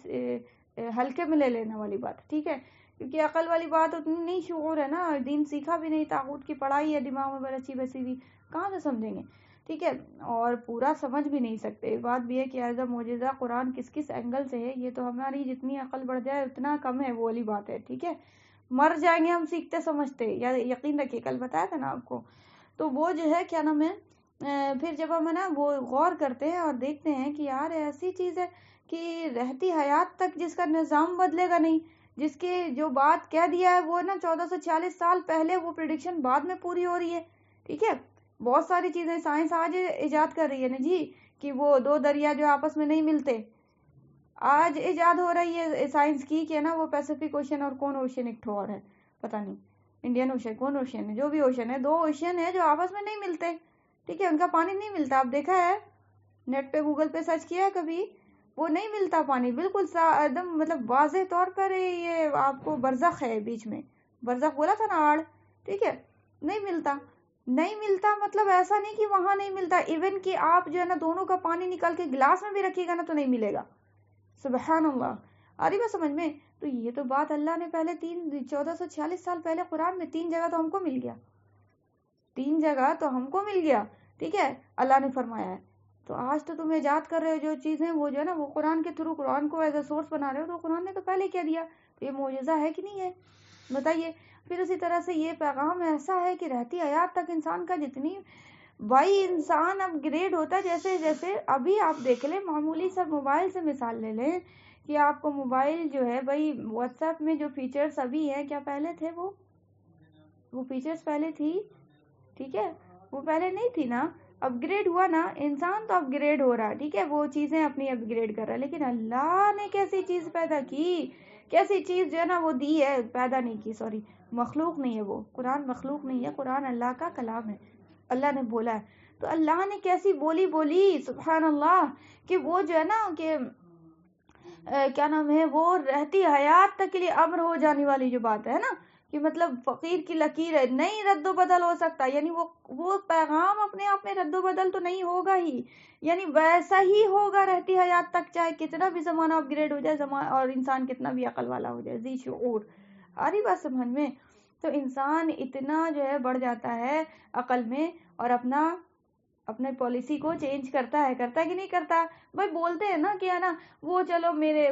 ہلکے میں لے لینے والی بات، ٹھیک ہے. کیونکہ عقل والی بات اتنی نہیں، شعور ہے نا، دین سیکھا بھی نہیں، طاغوت کی پڑھائی ہے دماغ میں برچی بسی ہوئی، کہاں سے سمجھیں گے، ٹھیک ہے. اور پورا سمجھ بھی نہیں سکتے. بات بھی ہے کہ ایز اے معجزہ قرآن کس کس اینگل سے ہے، یہ تو ہماری جتنی عقل بڑھ جائے اتنا کم ہے، وہ والی بات ہے، ٹھیک ہے. مر جائیں گے ہم سیکھتے سمجھتے، یا یقین رکھیے کل بتایا تھا نا آپ کو. تو وہ جو ہے کیا نام ہے، پھر جب ہم ہے نا وہ غور کرتے ہیں اور دیکھتے ہیں کہ یار ایسی چیز ہے کہ رہتی حیات تک جس کا نظام بدلے گا نہیں، جس کے جو بات کہہ دیا ہے وہ نا 1446 سال پہلے وہ پریڈکشن بعد میں پوری ہو رہی ہے. ٹھیک ہے، بہت ساری چیزیں سائنس آج ایجاد کر رہی ہے نا جی، کہ وہ دو دریا جو آپس میں نہیں ملتے، آج ایجاد ہو رہی ہے سائنس کی کہ نا وہ پیسیفک اوشن اور کون اوشن ایک اور ہے، پتہ نہیں انڈین اوشن کون اوشن ہے، جو بھی اوشن ہے، دو اوشن ہے جو آپس میں نہیں ملتے. ٹھیک ہے، ان کا پانی نہیں ملتا. آپ دیکھا ہے نیٹ پہ گوگل پہ سرچ کیا ہے کبھی؟ وہ نہیں ملتا پانی، بالکل ایک دم مطلب واضح طور پر یہ آپ کو برزخ ہے بیچ میں، برزخ بولا تھا نا آڑ. ٹھیک ہے، نہیں ملتا. نہیں ملتا مطلب ایسا نہیں کہ وہاں نہیں ملتا، ایون کہ آپ جو ہے نا دونوں کا پانی نکال کے گلاس میں بھی رکھیے گا نا تو نہیں ملے گا. سبحان اللہ. آ رہی بات سمجھ میں؟ تو یہ تو بات اللہ نے پہلے 1446 سال پہلے قرآن میں 3 جگہ تو ہم کو مل گیا، 3 جگہ تو ہم کو مل گیا. ٹھیک ہے، اللہ نے فرمایا ہے. تو آج تو تم ایجاد کر رہے ہو جو چیزیں، وہ جو ہے نا وہ قرآن کے تھرو، قرآن کو ایز اے سورس بنا رہے ہو، تو قرآن نے تو پہلے کہہ دیا. تو یہ معجزہ ہے کہ نہیں ہے؟ بتائیے. پھر اسی طرح سے یہ پیغام ایسا ہے کہ رہتی حیات تک انسان کا جتنی بھائی انسان اپ گریڈ ہوتا ہے، جیسے جیسے ابھی آپ دیکھ لیں، معمولی سا موبائل سے مثال لے لیں کہ آپ کو موبائل جو ہے بھائی واٹس ایپ میں جو فیچرز ابھی ہیں کیا پہلے تھے؟ وہ فیچرز پہلے تھی؟ ٹھیک ہے، وہ پہلے نہیں تھی نا. اپ گریڈ ہوا نا، انسان تو اپ گریڈ ہو رہا ہے. ٹھیک ہے، وہ چیزیں اپنی اپ گریڈ کر رہا ہے، لیکن اللہ نے کیسی چیز پیدا کی، کیسی چیز جو ہے نا وہ دی ہے، پیدا نہیں کی، سوری مخلوق نہیں ہے وہ. قرآن مخلوق نہیں ہے، قرآن اللہ کا کلام ہے، اللہ نے بولا ہے. تو اللہ نے کیسی بولی سبحان اللہ، کہ وہ جو ہے نا کہ کیا نام ہے، وہ رہتی حیات تک کے لیے امر ہو جانے والی جو بات ہے نا، کہ مطلب فقیر کی لکیر ہے، نہیں رد و بدل ہو سکتا. یعنی وہ پیغام اپنے آپ میں رد و بدل تو نہیں ہوگا ہی، یعنی ویسا ہی ہوگا رہتی حیات تک، چاہے کتنا بھی زمانہ اپ گریڈ ہو جائے اور انسان کتنا بھی عقل والا ہو جائے، ذی شعور. آ رہی بات سمجھ میں؟ تو انسان اتنا جو ہے بڑھ جاتا ہے عقل میں، اور اپنے پالیسی کو چینج کرتا ہے کہ نہیں کرتا. بھائی بولتے ہیں نا کہ ہے نا وہ چلو میرے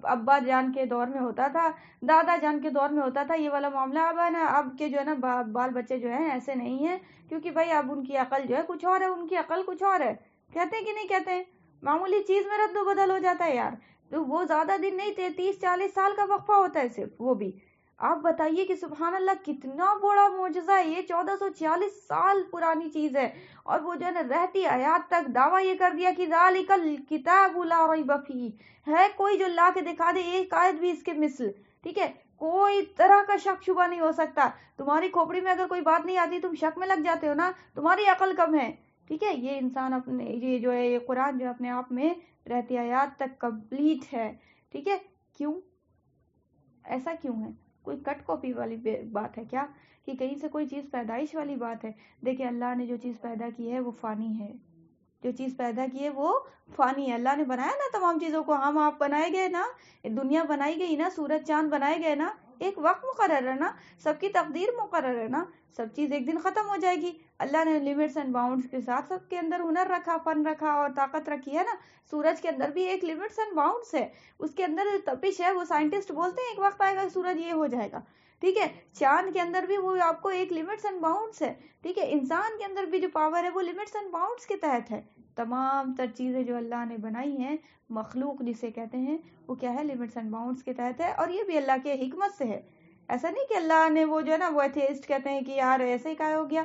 ابا جان کے دور میں ہوتا تھا، دادا جان کے دور میں ہوتا تھا یہ والا معاملہ، اب ہے نا اب کے جو ہے نا بال بچے جو ہیں ایسے نہیں ہیں، کیونکہ بھائی اب ان کی عقل جو ہے کچھ اور ہے، ان کی عقل کچھ اور ہے. کہتے ہیں کہ نہیں کہتے ہیں؟ معمولی چیز میں رد و بدل ہو جاتا ہے یار. تو وہ زیادہ دن نہیں، 30-40 سال کا وقفہ ہوتا ہے صرف، وہ بھی. آپ بتائیے کہ سبحان اللہ کتنا بڑا معجزہ ہے یہ، 1446 سال پرانی چیز ہے، اور وہ جو ہے نا رہتی حیات تک دعویٰ یہ کر دیا کہ ذالک الکتاب لا ریب فیہ، ہے کوئی جو لا کے دکھا دے ایک آیت بھی اس کے مثل. ٹھیک ہے، کوئی طرح کا شک شبہ نہیں ہو سکتا. تمہاری کھوپڑی میں اگر کوئی بات نہیں آتی تم شک میں لگ جاتے ہو نا، تمہاری عقل کم ہے. ٹھیک ہے، یہ انسان اپنے یہ جو ہے یہ قرآن جو اپنے آپ میں رہتی حیات تک کمپلیٹ ہے. ٹھیک ہے، کیوں ایسا کیوں ہے؟ کوئی کٹ کاپی والی بات ہے کیا، کہ کہیں سے کوئی چیز پیدائش والی بات ہے؟ دیکھیں اللہ نے جو چیز پیدا کی ہے وہ فانی ہے، جو چیز پیدا کی ہے وہ فانی ہے. اللہ نے بنایا نا تمام چیزوں کو، ہم آپ بنائے گئے نا، دنیا بنائی گئی نا، سورج چاند بنائے گئے نا، ایک وقت مقرر ہے نا، سب کی تقدیر مقرر ہے نا، سب چیز ایک دن ختم ہو جائے گی. اللہ نے لمٹس اینڈ باؤنڈز کے ساتھ سب کے اندر ہنر رکھا، فن رکھا اور طاقت رکھی ہے نا. سورج کے اندر بھی ایک لمٹس اینڈ باؤنڈز ہے، اس کے اندر تپش ہے. وہ سائنٹسٹ بولتے ہیں ایک وقت آئے گا سورج یہ ہو جائے گا. ٹھیک ہے، چاند کے اندر بھی وہ آپ کو ایک لمٹس اینڈ باؤنڈز ہے. ٹھیک ہے، انسان کے اندر بھی جو پاور ہے وہ لمٹس اینڈ باؤنڈز کے تحت ہے. تمام تر چیزیں جو اللہ نے بنائی ہیں، مخلوق جسے کہتے ہیں، وہ کیا ہے؟ لمٹس اینڈ باؤنڈز کے تحت ہے، اور یہ بھی اللہ کے حکمت سے ہے. ایسا نہیں کہ اللہ نے وہ جو ہے نا وہ ایتھیسٹ کہتے ہیں کہ یار ایسے ہی کا ہو گیا.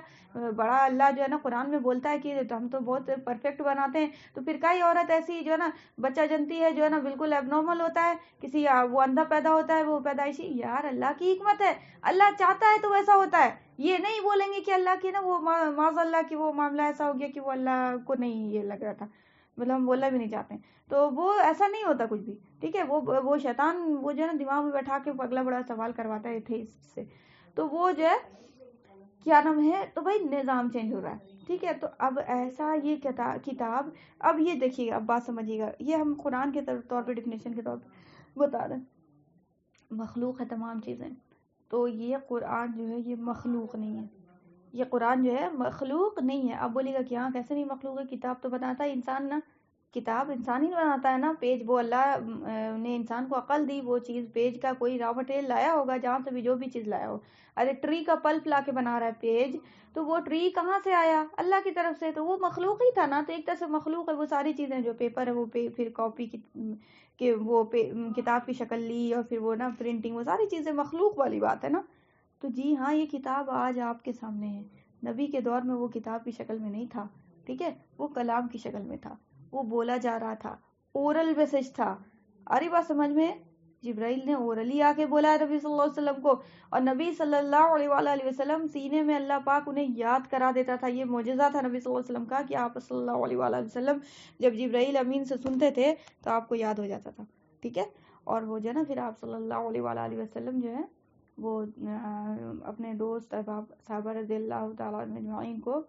بڑا اللہ جو ہے نا قرآن میں بولتا ہے کہ ہم تو بہت پرفیکٹ بناتے ہیں، تو پھر کئی عورت ایسی جو ہے نا بچہ جنتی ہے، جو ہے نا بالکل اب نارمل ہوتا ہے، کسی وہ اندھا پیدا ہوتا ہے، وہ پیدائشی. یار اللہ کی حکمت ہے، اللہ چاہتا ہے تو ویسا ہوتا ہے. یہ نہیں بولیں گے کہ اللہ کی نا وہ معاذ اللہ کی وہ معاملہ ایسا ہو گیا کہ وہ اللہ کو نہیں یہ لگ رہا تھا، مطلب ہم بولنا بھی نہیں چاہتے ہیں، تو وہ ایسا نہیں ہوتا کچھ بھی. ٹھیک ہے، وہ شیطان وہ جو ہے نا دماغ میں بیٹھا کے اگلا بڑا سوال کرواتا ہے ایتھیسٹ سے. تو وہ جو ہے کیا نام ہے، تو بھائی نظام چینج ہو رہا ہے. ٹھیک ہے، تو اب ایسا یہ کتاب، اب یہ دیکھیے گا، اب بات سمجھیے گا، یہ ہم قرآن کے طور پہ ڈیفینیشن کے طور پہ بتا رہے ہیں، مخلوق ہے تمام چیزیں. تو یہ قرآن جو ہے یہ مخلوق نہیں ہے، یہ قرآن جو ہے مخلوق نہیں ہے. اب بولیے گا کہ ہاں کیسے نہیں مخلوق ہے، کتاب تو بتاتا ہے انسان نا کتاب انسان ہی بناتا ہے نا. پیج وہ اللہ نے انسان کو عقل دی, وہ چیز پیج کا کوئی را مٹیریل لایا ہوگا جہاں سے بھی جو بھی چیز لایا ہو. ارے ٹری کا پلپ لا کے بنا رہا ہے پیج, تو وہ ٹری کہاں سے آیا؟ اللہ کی طرف سے. تو وہ مخلوق ہی تھا نا, تو ایک طرح سے مخلوق ہے. وہ ساری چیزیں جو پیپر ہے وہ پھر کاپی کہ وہ کتاب کی شکل لی, اور پھر وہ نا پرنٹنگ, وہ ساری چیزیں مخلوق والی بات ہے نا. تو جی ہاں, یہ کتاب آج آپ کے سامنے ہے. نبی کے دور میں وہ کتاب کی شکل میں نہیں تھا, ٹھیک ہے, وہ کلام کی شکل میں تھا, وہ بولا جا رہا تھا, اورل میسج تھا. آری بات سمجھ میں؟ جبرائیل نے اورلی آ کے بولا ہے نبی صلی اللہ علیہ وسلم کو, اور نبی صلی اللہ علیہ وآلہ وسلم سینے میں اللہ پاک انہیں یاد کرا دیتا تھا. یہ معجزہ تھا نبی صلی اللہ علیہ وسلم کا کہ آپ صلی اللہ علیہ وآلہ وسلم جب جبرائیل امین سے سنتے تھے تو آپ کو یاد ہو جاتا تھا, ٹھیک ہے. اور وہ جو ہے نا پھر آپ صلی اللہ علیہ وآلہ وسلم جو ہے وہ اپنے دوست احباب صحابہ رضی اللہ تعالیٰ اجمعین کو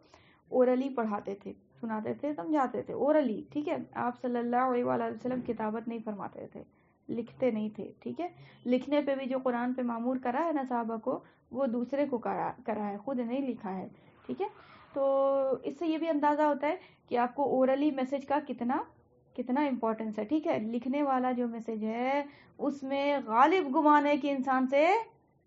اورلی پڑھاتے تھے, سناتے تھے, سمجھاتے تھے, اورلی, ٹھیک ہے. آپ صلی اللہ علیہ وآلہ وسلم کتابت نہیں فرماتے تھے, لکھتے نہیں تھے, ٹھیک ہے. لکھنے پہ بھی جو قرآن پہ معمور کرا ہے نا صحابہ کو, وہ دوسرے کو کرا ہے, خود نہیں لکھا ہے, ٹھیک ہے. تو اس سے یہ بھی اندازہ ہوتا ہے کہ آپ کو اورلی میسج کا کتنا امپورٹنس ہے, ٹھیک ہے. لکھنے والا جو میسج ہے اس میں غالب گمان ہے کہ انسان سے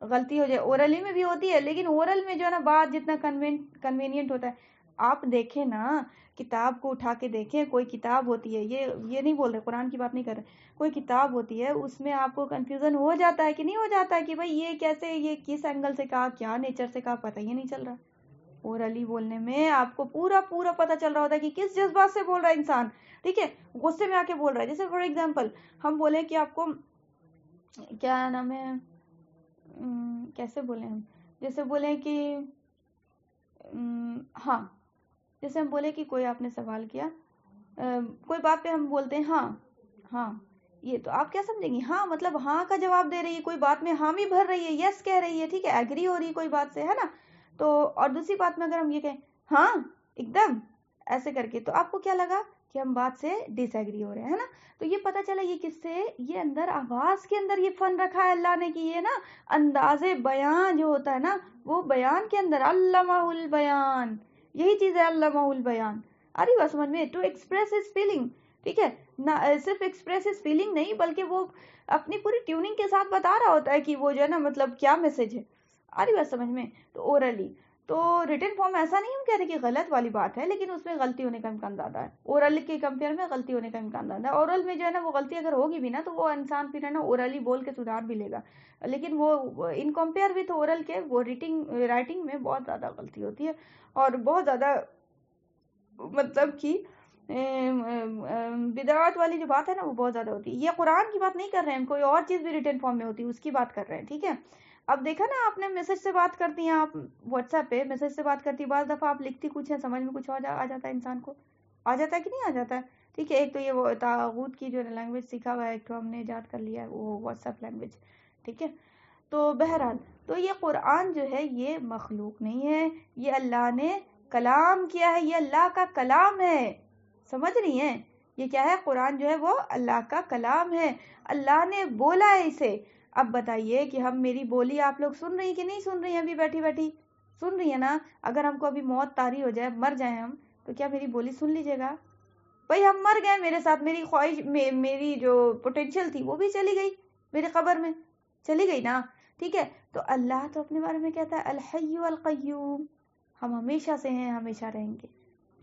غلطی ہو جائے. اورلی میں بھی ہوتی ہے, لیکن اورل میں جو ہے نا بات جتنا کنوینئنٹ ہوتا ہے. آپ دیکھیں نا, کتاب کو اٹھا کے دیکھیں, کوئی کتاب ہوتی ہے, یہ نہیں بول رہے, قرآن کی بات نہیں کر رہے, کوئی کتاب ہوتی ہے, اس میں آپ کو کنفیوژن ہو جاتا ہے کہ نہیں ہو جاتا ہے کہ بھائی یہ کیسے, یہ کس اینگل سے کہا, کیا نیچر سے کہا, پتہ ہی نہیں چل رہا. اورلی بولنے میں آپ کو پورا پتہ چل رہا ہوتا ہے کہ کس جذبات سے بول رہا ہے انسان, ٹھیک ہے. غصے میں آ کے بول رہا ہے, جیسے فار ایگزامپل ہم بولیں کہ آپ کو کیا نام ہے, کیسے بولیں ہم, جیسے بولیں کہ ہاں, جیسے ہم بولیں کہ کوئی آپ نے سوال کیا, کوئی بات پہ ہم بولتے ہیں ہاں, یہ تو آپ کیا سمجھیں گی؟ ہاں مطلب ہاں کا جواب دے رہی ہے, کوئی بات میں حامی بھر رہی ہے, یس کہہ رہی ہے, ٹھیک ہے, ایگری ہو رہی ہے کوئی بات سے, ہے نا. تو اور دوسری بات میں اگر ہم یہ کہیں ہاں ایک دم ایسے کر کے, تو آپ کو کیا لگا کہ ہم بات سے ڈس ایگری ہو رہے ہیں, ہے نا. تو یہ پتہ چلا یہ کس سے, یہ اندر آواز کے اندر یہ فن رکھا ہے اللہ نے, کہ یہ نا انداز بیان جو ہوتا ہے نا, وہ بیان کے اندر علمہ البیان, یہی چیز ہے علمہ البیان. ارے بات سمجھ میں, ٹو ایکسپریس ہز فیلنگ, ٹھیک ہے. نہ صرف ایکسپریس ہز فیلنگ نہیں, بلکہ وہ اپنی پوری ٹیوننگ کے ساتھ بتا رہا ہوتا ہے کہ وہ جو ہے نا مطلب کیا میسج ہے. ارے بات سمجھ میں. تو اورلی, تو ریٹن فارم ایسا نہیں ہم کہہ رہے کہ غلط والی بات ہے, لیکن اس میں غلطی ہونے کا امکان زیادہ ہے. اورل کے کمپیئر میں غلطی ہونے کا امکان زیادہ ہے. اورل میں جو ہے نا وہ غلطی اگر ہوگی بھی نا, تو وہ انسان پھر ہے نا اورلی بول کے سدھار بھی لے گا, لیکن وہ ان کمپیئر وتھ اورل کے وہ رائٹنگ میں بہت زیادہ غلطی ہوتی ہے, اور بہت زیادہ مطلب کہ بدعات والی جو بات ہے نا وہ بہت زیادہ ہوتی ہے. یہ قرآن کی بات نہیں کر رہے ہیں, کوئی اور چیز بھی ریٹن فارم میں ہوتی ہے اس کی بات کر رہے ہیں, ٹھیک ہے. اب دیکھا نا آپ نے, میسج سے بات کرتی ہیں آپ, واٹس ایپ پہ میسج سے بات کرتی, بعض دفعہ آپ لکھتی کچھ ہے, سمجھ میں کچھ آ جاتا ہے, انسان کو آ جاتا ہے کہ نہیں آ جاتا ہے, ٹھیک ہے. ایک تو یہ وہ طاغوت کی جو لینگویج سیکھا ہوا ہے, ایک تو ہم نے ایجاد کر لیا ہے وہ واٹس ایپ لینگویج, ٹھیک ہے. تو بہرحال, تو یہ قرآن جو ہے یہ مخلوق نہیں ہے, یہ اللہ نے کلام کیا ہے, یہ اللہ کا کلام ہے, سمجھ رہی ہیں. یہ کیا ہے, قرآن جو ہے وہ اللہ کا کلام ہے, اللہ نے بولا ہے اسے. اب بتائیے کہ ہم, میری بولی آپ لوگ سن رہی کہ نہیں سن رہی ہیں؟ ابھی بیٹھی سن رہی ہیں نا. اگر ہم کو ابھی موت طاری ہو جائے, مر جائیں ہم, تو کیا میری بولی سن لیجیے گا؟ بھائی ہم مر گئے, میرے ساتھ میری خواہش, میری جو پوٹینشیل تھی وہ بھی چلی گئی, میرے قبر میں چلی گئی نا, ٹھیک ہے. تو اللہ تو اپنے بارے میں کہتا ہے الحی القیوم, ہم ہمیشہ سے ہیں, ہمیشہ رہیں گے,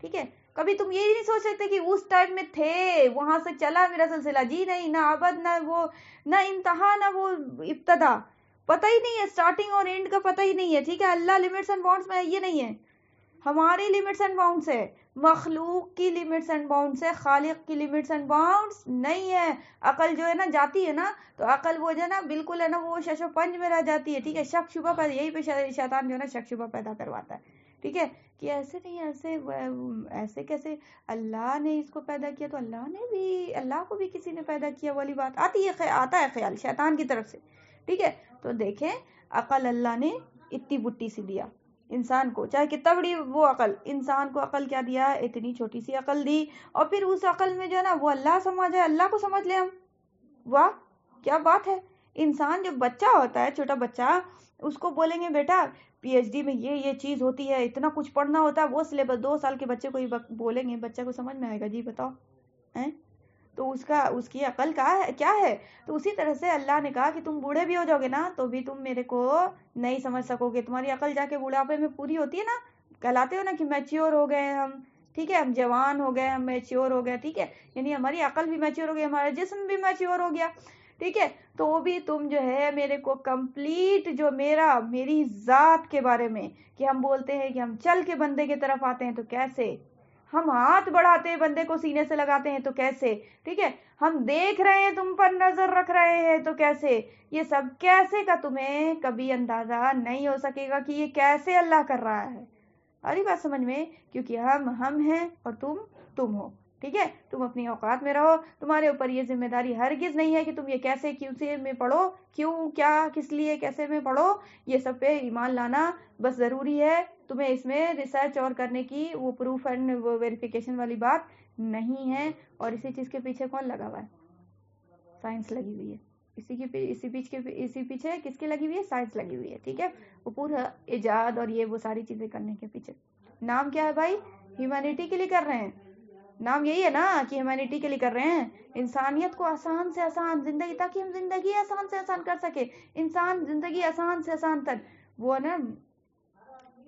ٹھیک ہے. کبھی تم یہ نہیں سوچ سکتے کہ اس ٹائم میں تھے, وہاں سے چلا میرا سلسلہ, جی نہیں, نہ ابد, نہ وہ, نہ انتہا, نہ وہ ابتدا, پتہ ہی نہیں ہے, سٹارٹنگ اور اینڈ کا پتہ ہی نہیں ہے, ٹھیک ہے. اللہ لمٹس اینڈ باؤنڈز میں یہ نہیں ہے, ہماری لمٹس اینڈ باؤنڈز ہے, مخلوق کی لمٹس اینڈ باؤنڈز ہے, خالق کی لمٹس اینڈ باؤنڈز نہیں ہے. عقل جو ہے نا جاتی ہے نا, تو عقل وہ جو ہے نا بالکل ہے نا وہ شش و پنج میں رہ جاتی ہے, ٹھیک ہے. شک شبہ پیدا, یہی پہ شیطان جو ہے نا شک شبہ پیدا کرواتا ہے, ٹھیک ہے, کہ ایسے نہیں, ایسے کیسے اللہ نے اس کو پیدا کیا, تو اللہ کو بھی کسی نے پیدا کیا والی بات آتا ہے خیال شیطان کی طرف سے, ٹھیک ہے. تو دیکھیں, عقل اللہ نے اتنی بٹی سی دیا انسان کو, چاہے کتنا بڑی وہ عقل, انسان کو عقل کیا دیا, اتنی چھوٹی سی عقل دی, اور پھر اس عقل میں جو ہے نا وہ اللہ سمجھے, اللہ کو سمجھ لیں ہم, واہ کیا بات ہے. انسان جو بچہ ہوتا ہے, چھوٹا بچہ, اس کو بولیں گے بیٹا پی ایچ ڈی میں یہ چیز ہوتی ہے, اتنا کچھ پڑھنا ہوتا ہے, وہ سلیبس 2 سال کے بچے کو ہی بولیں گے, بچہ کو سمجھ میں آئے گا؟ جی بتاؤ, تو اس کی عقل کیا ہے؟ تو اسی طرح سے اللہ نے کہا کہ تم بوڑھے بھی ہو جاؤ گے نا تو بھی تم میرے کو نہیں سمجھ سکو گے. تمہاری عقل جا کے بڑھاپے میں پوری ہوتی ہے نا, کہلاتے ہو نا کہ میچیور ہو گئے ہم, ٹھیک ہے, ہم جوان ہو گئے, ہم میچیور ہو گئے, ٹھیک ہے, یعنی ہماری عقل بھی میچیور ہو گئی, ہمارا جسم بھی میچیور ہو گیا, ٹھیک ہے, تو وہ بھی تم جو ہے میرے کو کمپلیٹ جو میری ذات کے بارے میں, کہ ہم بولتے ہیں کہ ہم چل کے بندے کی طرف آتے ہیں تو کیسے, ہم ہاتھ بڑھاتے ہیں بندے کو سینے سے لگاتے ہیں تو کیسے, ٹھیک ہے, ہم دیکھ رہے ہیں تم پر نظر رکھ رہے ہیں تو کیسے, یہ سب کیسے کا تمہیں کبھی اندازہ نہیں ہو سکے گا کہ یہ کیسے اللہ کر رہا ہے. آری بات سمجھ میں؟ کیونکہ ہم ہیں اور تم ہو, ٹھیک ہے, تم اپنی اوقات میں رہو, تمہارے اوپر یہ ذمہ داری ہرگز نہیں ہے کہ تم یہ کیسے کیوں سے میں پڑھو, کیوں کیا کس لیے کیسے میں پڑھو, یہ سب پہ ایمان لانا بس ضروری ہے. تمہیں اس میں ریسرچ اور کرنے کی وہ پروف اینڈ وہ ویریفیکیشن والی بات نہیں ہے. اور اسی چیز کے پیچھے کون لگا ہوا ہے؟ سائنس لگی ہوئی ہے. اسی پیچھے کس کی لگی ہوئی ہے؟ سائنس لگی ہوئی ہے, ٹھیک ہے, وہ پورا ایجاد اور یہ وہ ساری چیزیں کرنے کے پیچھے نام کیا ہے بھائی؟ ہیومینٹی کے لیے کر رہے ہیں. نام یہی ہے نا کہ ہیومینٹی کے لیے کر رہے ہیں, انسانیت کو آسان سے آسان زندگی, تاکہ ہم زندگی آسان سے آسان کر سکے, انسان زندگی آسان سے آسان تر, وہ نا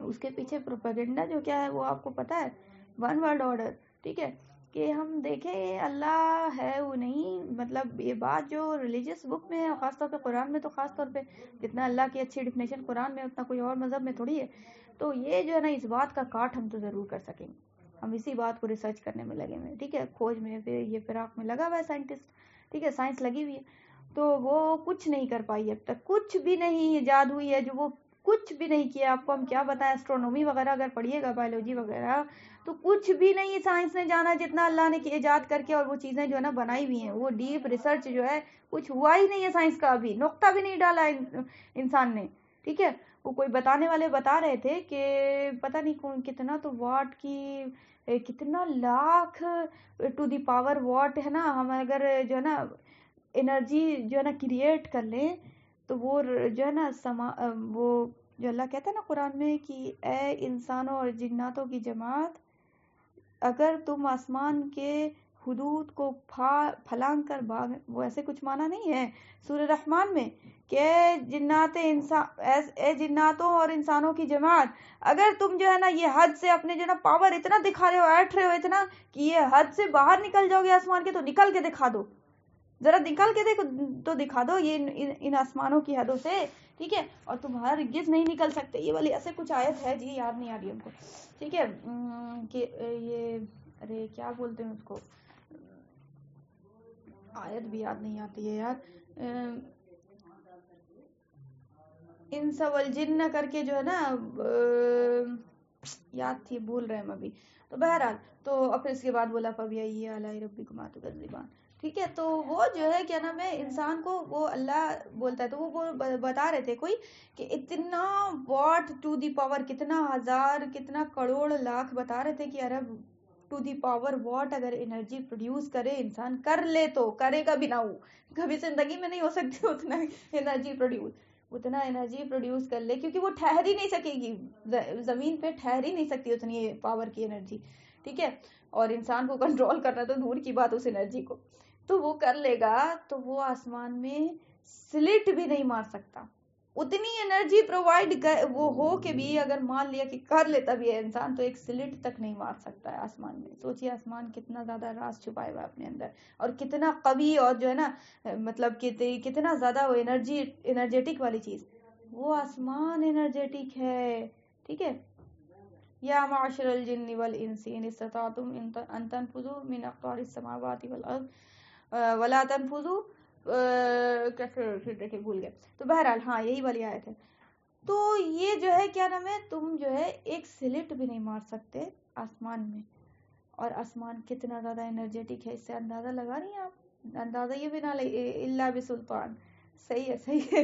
اس کے پیچھے پروپیگنڈا جو کیا ہے وہ آپ کو پتا ہے, ون ورلڈ آرڈر, ٹھیک ہے, کہ ہم دیکھیں اللہ ہے وہ نہیں, مطلب یہ بات جو ریلیجیس بک میں ہے, خاص طور پہ قرآن میں, تو خاص طور پہ جتنا اللہ کی اچھی ڈیفینیشن قرآن میں اتنا کوئی اور مذہب میں تھوڑی ہے. تو یہ جو ہے نا اس بات کا کاٹ ہم تو ضرور کر سکیں گے, ہم اسی بات کو ریسرچ کرنے میں لگے ہوئے, ٹھیک ہے, کھوج میں, پھر یہ فراق میں لگا ہوا ہے سائنٹسٹ, ٹھیک ہے, سائنس لگی ہوئی ہے. تو وہ کچھ نہیں کر پائی اب تک, کچھ بھی نہیں ایجاد ہوئی ہے جو وہ کچھ بھی نہیں کیا. آپ کو ہم کیا بتائیں, اسٹرونومی وغیرہ اگر پڑھیے گا, بایولوجی وغیرہ, تو کچھ بھی نہیں سائنس نے جانا جتنا اللہ نے ایجاد کر کے اور وہ چیزیں جو ہے نا بنائی ہوئی ہیں. وہ ڈیپ ریسرچ جو ہے کچھ ہوا ہی نہیں ہے سائنس کا, ابھی نقطہ بھی نہیں ڈالا انسان نے, ٹھیک ہے. وہ کوئی بتانے والے بتا رہے تھے کہ پتہ نہیں کتنا تو واٹ کی, کتنا lakh to the power watt ہے نا, ہم اگر جو ہے نا انرجی جو ہے نا کریٹ کر لیں تو وہ جو ہے نا وہ جو اللہ کہتا ہے نا قرآن میں کہ اے انسانوں اور جناتوں کی جماعت, اگر تم آسمان کے حدود کو پھلانگ کر بھاگ, وہ ایسے کچھ معنی نہیں ہے سورہ رحمان میں کہ اے جناتوں اور انسانوں کی جماعت, اگر تم جو ہے نا یہ حد سے اپنے جو ہے نا پاور اتنا دکھا رہے ہو, ایٹ رہے ہو اتنا کہ یہ حد سے باہر نکل جاؤ گے آسمان کے, تو نکل کے دکھا دو, ذرا نکل کے تو دکھا دو یہ ان آسمانوں کی حدوں سے, ٹھیک ہے, اور تم ہرگز نہیں نکل سکتے. یہ والی ایسے کچھ آیت ہے جی, یاد نہیں آ رہی ہم کو, ٹھیک ہے, کہ یہ ارے کیا بولتے ہیں اس کو, آیت بھی یاد نہیں آتی ہے یار, انس والجن کر کے جو ہے نا یاد تھی, بھول رہے ہیں ابھی. تو بہرحال تو پھر اس کے بعد بولا فبأي آلاء ربكما تكذبان, ٹھیک ہے. تو وہ جو ہے کیا نام ہے انسان کو وہ اللہ بولتا ہے, تو وہ بتا رہے تھے کوئی کہ اتنا واٹ ٹو دی پاور, کتنا ہزار کتنا کروڑ لاکھ بتا رہے تھے کہ ارب ٹو دی پاور واٹ اگر انرجی پروڈیوس کرے انسان, کر لے تو کرے گا بھی نہ ہو, کبھی زندگی میں نہیں ہو سکتی اتنا انرجی پروڈیوس, اتنا انرجی پروڈیوس کر لے, کیونکہ وہ ٹھہر ہی نہیں سکے گی زمین پہ, ٹھہر ہی نہیں سکتی اتنی پاور کی انرجی, ٹھیک ہے, اور انسان کو کنٹرول کرنا تو دور کی بات اس انرجی کو, تو وہ کر لے گا تو وہ آسمان میں سلٹ بھی نہیں مار سکتا. اتنی انرجی پرووائڈ وہ ہو کے بھی اگر مان لیا کہ کر لیتا بھی ہے انسان, تو ایک سلٹ تک نہیں مار سکتا ہے آسمان میں. سوچیے آسمان کتنا زیادہ راز چھپائے ہوا اپنے اندر, اور کتنا قوی, اور جو ہے نا مطلب کتنا زیادہ وہ انرجیٹک والی چیز, وہ آسمان انرجیٹک ہے, ٹھیک ہے. یا معاشر الجن والانس ان استطعتم ان تنفذوا من اقطار السماوات والارض ولا تنفذوا, پھر دیکھیں بھول گئے. تو بہرحال ہاں یہی والی آیت ہے. تو یہ جو ہے کیا نام ہے, تم جو ہے ایک سلٹ بھی نہیں مار سکتے آسمان میں, اور آسمان کتنا زیادہ انرجیٹک ہے, اس سے اندازہ لگا رہی ہیں آپ, اندازہ یہ بھی نہ لے الا بسلطان, صحیح ہے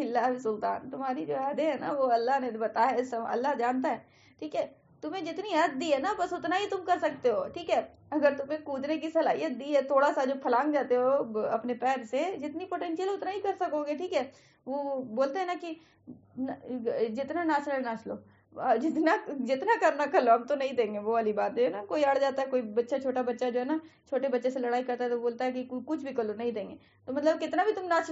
الا بسلطان, تمہاری جو حد ہے نا وہ اللہ نے بتایا ہے, اللہ جانتا ہے, ٹھیک ہے, تمہیں جتنی حد دی ہے نا بس اتنا ہی تم کر سکتے ہو, ٹھیک ہے. اگر تمہیں کودنے کی صلاحیت دی ہے, تھوڑا سا جو پھلانگ جاتے ہو اپنے پیر سے, جتنی پوٹینشیل اتنا ہی کر سکو گے, ٹھیک ہے. وہ بولتے ہیں نا کہ جتنا ناچنا ناچ لو, جتنا جتنا کرنا کر لو، ہم تو نہیں دیں گے، وہ والی بات ہے نا. کوئی اڑ جاتا ہے، کوئی بچہ چھوٹا بچہ جو ہے نا چھوٹے بچے سے لڑائی کرتا ہے تو بولتا ہے کہ کچھ بھی کر لو نہیں دیں گے. تو مطلب کتنا بھی تم ناچ